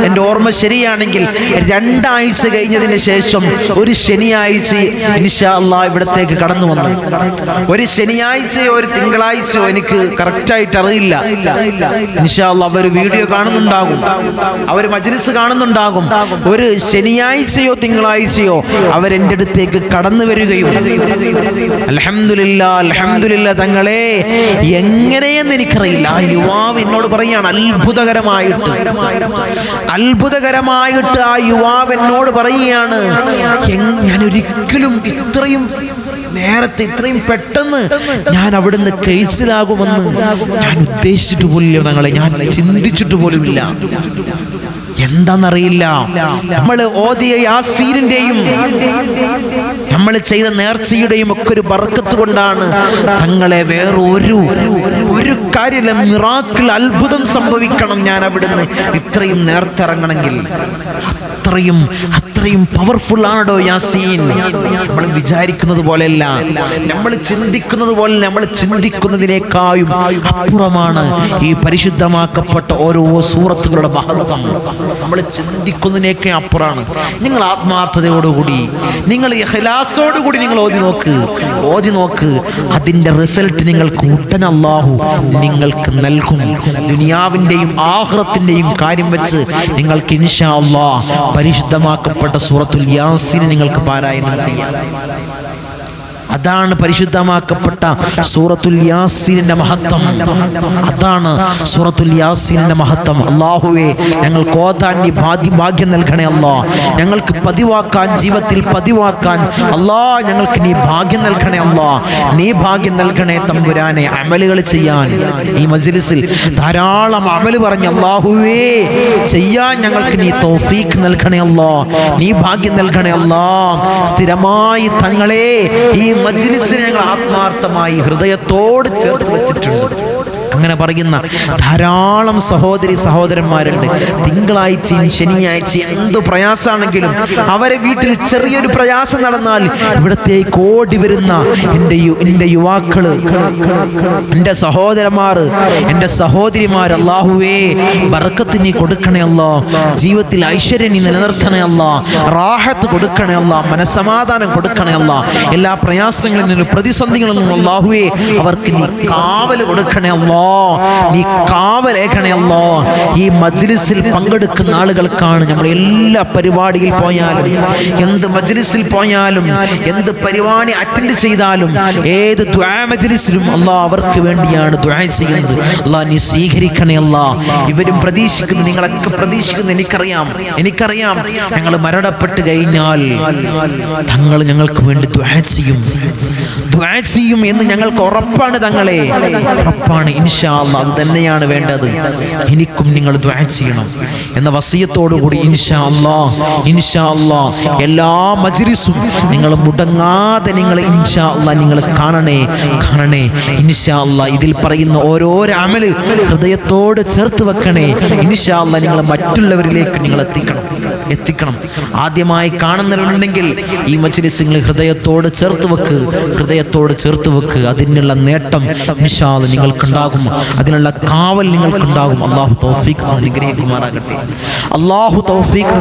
എൻ്റെ ഓർമ്മ ശരിയാണെങ്കിൽ 2 ആഴ്ച കഴിഞ്ഞതിന് ശേഷം ഒരു ശനിയാഴ്ച ഇൻഷാ അല്ലാഹ് ഇവിടത്തേക്ക് കടന്നു വന്നു. ഒരു ശനിയാഴ്ച ശനിയാഴ്ചയോ ഒരു തിങ്കളാഴ്ചയോ എനിക്ക് കറക്റ്റായിട്ട് അറിയില്ല. ഇൻഷാ അല്ലാഹ് അവർ വീഡിയോ കാണുന്നുണ്ടാകും, അവർ മജ്‌ലിസ് കാണുന്നുണ്ടാകും. ഒരു ശനിയാഴ്ചയോ തിങ്കളാഴ്ചയോ അവരെൻ്റെ അടുത്തേക്ക് കടന്നു വരികയും അൽഹംദുലില്ലാഹ് അൽഹംദുലില്ലാഹ് തങ്ങളെ എങ്ങനെയെന്ന് എനിക്കറിയില്ല, ആ യുവാവ് എന്നോട് പറയാണ് അത്ഭുതകരമായിട്ട് ആ യുവാവ് എന്നോട് പറയുകയാണ്, ഞാൻ ഒരിക്കലും ഇത്രയും നേരത്തെ ഇത്രയും പെട്ടെന്ന് ഞാൻ അവിടുന്ന് കേസിലാകുമെന്ന് ഞാൻ ഉദ്ദേശിച്ചിട്ട് പോലില്ല തങ്ങളെ, ഞാൻ ചിന്തിച്ചിട്ട് പോലുമില്ല. എന്താന്നറിയില്ല, നമ്മൾ ഓതിയ യാസീനിന്റെയും നമ്മൾ ചെയ്ത നേർച്ചയുടെയും ഒക്കെ ഒരു ബർക്കത്ത് കൊണ്ടാണ് തങ്ങളെ വേറെ ഒരു കാര്യമില്ല. മിറാക്കിൾ, അത്ഭുതം സംഭവിക്കണം ഞാൻ അവിടുന്ന് ഇത്രയും നേർത്തിറങ്ങണമെങ്കിൽ. അത്രയും പവർഫുൾ ആണോ യാസീൻ? നമ്മൾ വിചാരിക്കുന്നത് പോലെയല്ല, നമ്മൾ ചിന്തിക്കുന്നത് പോലെ, നമ്മൾ ചിന്തിക്കുന്നതിനേക്കാളും അപ്പുറമാണ് ഈ പരിശുദ്ധമാക്കപ്പെട്ട ഓരോ സൂറത്തുകളുടെ മഹത്വം. നമ്മൾ ചിന്തിക്കുന്നതിനേക്കാൾ അപ്പുറമാണ്. നിങ്ങൾ ആത്മാർത്ഥതയോടുകൂടി, നിങ്ങൾ ഇഖ്ലാസോടുകൂടി നിങ്ങൾ ഓതി നോക്ക്. അതിൻ്റെ റിസൾട്ട് നിങ്ങൾക്ക് ഉടനെ അല്ലാഹു നിങ്ങൾക്ക് നൽകും. ദുനിയാവിൻ്റെയും ആഖിറത്തിൻ്റെയും കാര്യം വെച്ച് നിങ്ങൾക്ക് ഇൻഷാ അല്ലാഹ് പരിശുദ്ധമാക്കപ്പെട്ട സൂറത്തുൽ യാസീൻ നിങ്ങൾക്ക് പാരായണം ചെയ്യാം. അതാണ് പരിശുദ്ധമാക്കപ്പെട്ട സൂറത്തുൽ യാസീനിന്റെ മഹത്വം. അതാണ് സൂറത്തുൽ യാസീനിന്റെ മഹത്വം. അല്ലാഹുവേ, ഞങ്ങൾക്ക് ഓതാൻ നീ ഭാഗ്യം നൽകണേ അല്ലാഹ്. ഞങ്ങൾക്ക് പതിവാക്കാൻ, ജീവിതത്തിൽ പതിവാക്കാൻ അല്ലാഹ് ഞങ്ങൾക്ക് നീ ഭാഗ്യം നൽകണേ അല്ലാഹ്. നീ ഭാഗ്യം നൽകണേ തമ്പുരാനെ. അമലുകൾ ചെയ്യാൻ ഈ മജ്‌ലിസിൽ ധാരാളം അമല് പറഞ്ഞ് അല്ലാഹുവേ ചെയ്യാൻ ഞങ്ങൾക്ക് നീ തൗഫീഖ് നൽകണേ അല്ലാഹ്. നീ ഭാഗ്യം നൽകണേ അല്ലാഹ്. സ്ഥിരമായി തങ്ങളെ ഈ മജ്‌ലിസിനെ ഞങ്ങൾ ആത്മാർത്ഥമായി ഹൃദയത്തോട് ചേർത്ത് വെച്ചിട്ടുണ്ട്. അങ്ങനെ പറയുന്ന ധാരാളം സഹോദരന്മാരുണ്ട്. തിങ്കളാഴ്ചയും ശനിയാഴ്ചയും എന്ത് പ്രയാസമാണെങ്കിലും അവരെ വീട്ടിൽ ചെറിയൊരു പ്രയാസം നടന്നാൽ ഇവിടത്തേക്ക് ഓടി വരുന്ന എൻ്റെ യുവാക്കള്, എൻ്റെ സഹോദരന്മാർ, എൻ്റെ സഹോദരിമാർ, അല്ലാഹുവേ ബർക്കത്ത് നീ കൊടുക്കണേ അല്ലാ. ജീവിതത്തിൽ ഐശ്വര്യം നീ നിലനിർത്തണേ അല്ലാ. റാഹത്ത് കൊടുക്കണേ അല്ലാ. മനസ്സമാധാനം കൊടുക്കണേ അല്ലാ. എല്ലാ പ്രയാസങ്ങളിൽ നിന്നും പ്രതിസന്ധികളിൽ നിന്നും അല്ലാഹുവേ അവർക്ക് നീ കാവൽ കൊടുക്കണേ അല്ലാ. നീ കാവലേഖണേ അല്ലാ. ഈ മജ്‌ലിസിൽ പങ്കെടുക്കുന്ന ആളുകൾക്കാണ് നമ്മൾ എല്ലാ പരിപാടിയിൽ പോയാലും, എന്ത് മജ്‌ലിസിൽ പോയാലും, എന്ത് പരിപാടി അറ്റൻഡ് ചെയ്താലും, ഏത് ദുആ മജ്‌ലിസിലും അല്ലാ അവർക്ക് വേണ്ടിയാണ് ദുആ ചെയ്യുന്നത്. അല്ലാ നീ സ്വീകരിക്കണേ അല്ലാ. ഇവരും പ്രതീക്ഷിക്കുന്നു, നിങ്ങളൊക്കെ പ്രതീക്ഷിക്കുന്നു. എനിക്കറിയാം ഞങ്ങൾ മരണപ്പെട്ട് കഴിഞ്ഞാൽ തങ്ങൾ ഞങ്ങൾക്ക് വേണ്ടി ദുആ ചെയ്യും എന്ന് ഞങ്ങൾക്ക് ഉറപ്പാണ്. തങ്ങളെ ഉറപ്പാണ്. ഇൻഷാ അല്ലാഹ് അത് തന്നെയാണ് വേണ്ടത്. എനിക്കും നിങ്ങൾ ദുആ ചെയ്യണം എന്ന വസിയത്തോടുകൂടി ഇൻഷാ അല്ലാഹ് എല്ലാ മജ്‌ലിസും നിങ്ങൾ മുടങ്ങാതെ നിങ്ങൾ ഇൻഷാ അല്ലാഹ് നിങ്ങൾ കാണണേ. ഇൻഷാ അല്ലാഹ് ഇതിൽ പറയുന്ന ഓരോരോ അമല് ഹൃദയത്തോട് ചേർത്ത് വെക്കണേ. ഇൻഷാ അല്ലാഹ് നിങ്ങൾ മറ്റുള്ളവരിലേക്ക് നിങ്ങൾ എത്തിക്കണം. ആദ്യമായി കാണുന്നവരുണ്ടെങ്കിൽ ഈ മജ്‌ലിസ് നിങ്ങൾ ഹൃദയത്തോട് ചേർത്ത് വെക്ക്. അതിനുള്ള നേട്ടം ഇൻഷാ അല്ലാഹ് നിങ്ങൾക്കുണ്ടാകും. അതിനുള്ള കാവൽ നിങ്ങൾക്കുണ്ടാകും. അല്ലാഹു തൗഫീഖ്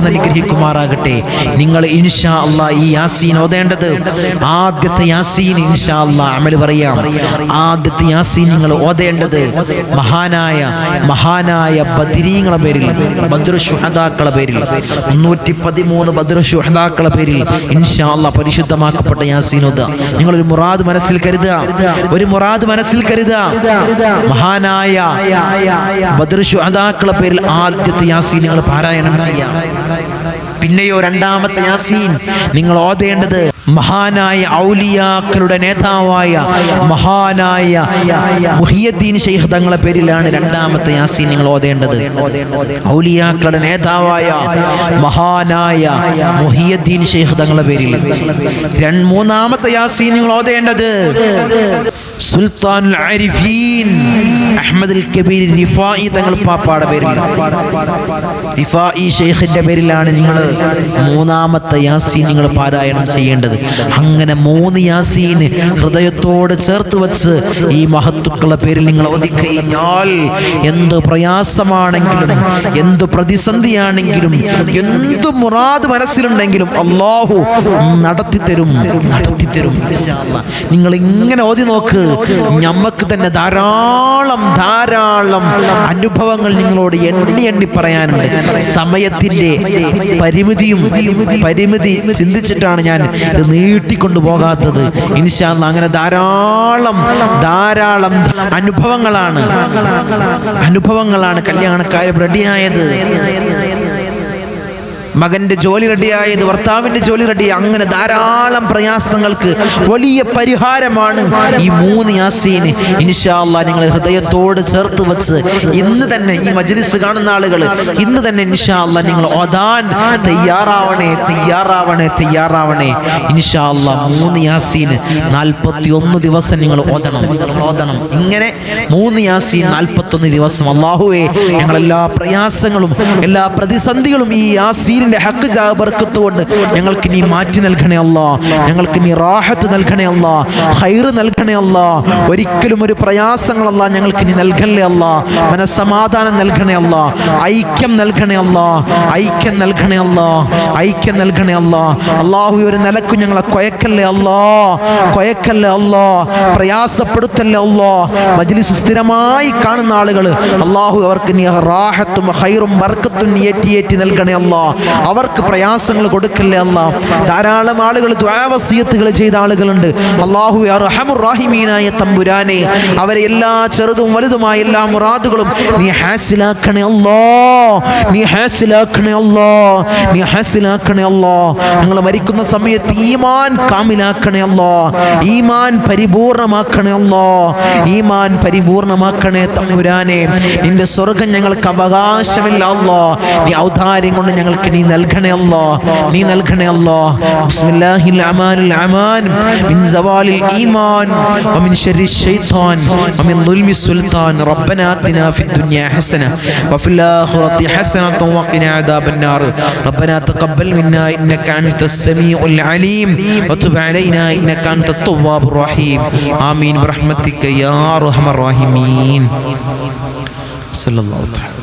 അനുഗ്രഹിക്കുമാറാകട്ടെ. നിങ്ങൾ ഇൻഷാ അല്ലാഹ് ഈ യാസീൻ ഓതേണ്ടത് ആദ്യത്തെ യാസീൻ ഇൻഷാ അല്ലാഹ് അമൽ പറയാം. ആദ്യത്തെ യാസീൻ നിങ്ങൾ ഓതേണ്ടത് മഹാനായ ബദരീങ്ങളെ പേരിൽ, ബദ്ർ ശുഹദാക്കളെ പേരിൽ, 313 ബദ്ർ ശുഹദാക്കളെ പേരിൽ ഇൻഷാ അല്ലാഹ് പരിശുദ്ധമാക്കപ്പെട്ട യാസീൻ ഓതുക. നിങ്ങളൊരു മുറാദ് മനസ്സിൽ കരുതുക. മഹാനായ ബദ്ർ ശുഹദാക്കളെ പേരിൽ ആദ്യത്തെ യാസീൻ നിങ്ങൾ പാരായണം ചെയ്യാം. പിന്നെയോ രണ്ടാമത്തെ യാസീൻ നിങ്ങൾ ഓതേണ്ടത് മഹാനായ ഔലിയാക്കളുടെ നേതാവായ മഹാനായ മുഹിയുദ്ദീൻ ശൈഖ് തങ്ങളെ പേരിലാണ് രണ്ടാമത്തെ യാസീൻ നിങ്ങൾ ഓതേണ്ടത്. ഔലിയാക്കളുടെ നേതാവായ മഹാനായ മുഹിയുദ്ദീൻ ശൈഖ് തങ്ങളെ പേരിൽ. മൂന്നാമത്തെ യാസീൻ നിങ്ങൾ ഓതേണ്ടത് സുൽത്താനുൽ ആരിഫീൻ അഹ്മദുൽ കബീർ റിഫായി തങ്ങൾ പാപ്പാടെ പേരിൽ, റിഫായി ശൈഖിന്റെ പേരിലാണ് നിങ്ങൾ മൂന്നാമത്തെ യാസീൻ നിങ്ങൾ പാരായണം ചെയ്യേണ്ടത്. അങ്ങനെ 3 യാസീൻ ഹൃദയത്തോട് ചേർത്ത് വെച്ച് ഈ മഹത്തുക്കളുടെ പേരിൽ നിങ്ങൾ ഓതിക്കഴിഞ്ഞാൽ എന്ത് പ്രയാസമാണെങ്കിലും, എന്ത് പ്രതിസന്ധിയാണെങ്കിലും, എന്ത് മുറാദ് മനസ്സിലുണ്ടെങ്കിലും അല്ലാഹു നടത്തിത്തരും. ഇൻഷാ അല്ലാഹ് നിങ്ങൾ ഇങ്ങനെ ഓതി നോക്ക്. നമുക്ക് തന്നെ ധാരാളം അനുഭവങ്ങൾ നിങ്ങളോട് എണ്ണി പറയാനുണ്ട്. സമയത്തിൻ്റെ പരിമിതി ചിന്തിച്ചിട്ടാണ് ഞാൻ ഇത് നീട്ടിക്കൊണ്ടു പോകാത്തത്. ഇൻഷാ അല്ലാഹ് അങ്ങനെ ധാരാളം അനുഭവങ്ങളാണ് കല്യാണക്കാരും റെഡിയായത്, മകന്റെ ജോലി റെഡിയായത്, ഭർത്താവിന്റെ ജോലി റെഡി, അങ്ങനെ ധാരാളം പ്രയാസങ്ങൾക്ക് വലിയ പരിഹാരമാണ് ഈ 3 യാസീൻ. ഇൻഷാ അല്ലാഹ് നിങ്ങൾ ഹൃദയത്തോട് ചേർത്ത് വെച്ച് ഇന്ന് തന്നെ ഈ മജ്ലിസ് കാണുന്ന ആളുകൾ ഇന്ന് തന്നെ ഇൻഷാ അല്ലാഹ് നിങ്ങൾ ഓതാൻ തയ്യാറാവണേ. ഇൻഷാ അല്ലാഹ് 3 യാസീൻ 41 ദിവസം നിങ്ങൾ ഓതണം. ഇങ്ങനെ 3 യാസീൻ 41 ദിവസം. അല്ലാഹുവേ, ഞങ്ങളെല്ലാ പ്രയാസങ്ങളും എല്ലാ പ്രതിസന്ധികളും ഈ യാസീൻ ഹക്ക് ജാ ബർക്കത്ത് കൊണ്ട് ഞങ്ങൾക്ക് നീ മാറ്റി നൽകണേ അല്ലാ, ഞങ്ങൾക്ക് നീ റാഹത്ത് നൽകണേ അല്ലാ, ഖൈർ നൽകണേ അല്ലാ. ഒരിക്കലും ഒരു പ്രയാസങ്ങൾ അല്ലാ ഞങ്ങൾക്ക് നീ നൽകല്ലേ അല്ലാ. മനസ്സമാധാനം നൽകണേ അല്ലാ, ഐക്യം നൽകണേ അല്ലാ. അല്ലാഹു ഒരു നിലക്കും ഞങ്ങളെ കൊയക്കല്ലേ അല്ലാ, പ്രയാസപ്പെടുത്തല്ലേ അല്ലാ. മജ്ലിസ് സ്ഥിരമായി കാണുന്ന ആളുകൾ അല്ലാഹു അവർക്ക് നീ റാഹത്തും ഖൈറും ബർക്കത്തും ഏറ്റി നൽകണേ അല്ലാ. അവർക്ക് പ്രയാസങ്ങൾ കൊടുക്കല്ലേ അല്ലാ. ധാരാളം ആളുകൾ ദുആ വസിയത്തുകൾ ചെയ്ത ആളുകളുണ്ട്. അല്ലാഹു അർഹമുർ റഹീമീനായ തമ്പുരാനെ, അവരെ എല്ലാ ചെറുതും വലുതുമായ എല്ലാ മുറാദുകളും നീ ഹാസിലാക്കണേ അല്ലാ. ഞങ്ങൾ മരിക്കുന്ന സമയത്ത് ഈമാൻ കാമിലാക്കണേ അല്ലാ, ഈമാൻ പരിപൂർണമാക്കണേ തമ്പുരാനെ. നിന്റെ സ്വർഗ്ഗം ഞങ്ങൾക്ക് അവകാശമില്ല അല്ലാ. നീ ഔദാര്യം കൊണ്ട് ഞങ്ങൾക്ക് നീ നൽകണേ അല്ലാ. ബിസ്മില്ലാഹിൽ അമാൻ മിൻ സവാലിൽ ഈമാൻ വമിൻ ശർരി ശൈത്താൻ വമിൻ ദുൽമി സുൽത്താൻ. റബ്ബനാ ആതിനാ ഫിദ് ദുനിയാ ഹസന വഫിൽ ആഖിറതി ഹസനത വഖിനാ അദാബൻ നാർ. റബ്ബനാ തഖബ്ബൽ മിന്നാ ഇന്നക അൻതസ് സമീഉൽ അലീം വതുബ് അലൈനാ ഇന്നക അൻതത് തവ്വാബുർ റഹീം. ആമീൻ ബിറഹ്മതിക യാ അർഹമർ റഹീമീൻ. സല്ലല്ലാഹു തആല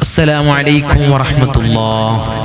അസ്സലാമു അലൈക്കും വറഹ്മത്തുള്ളാഹി.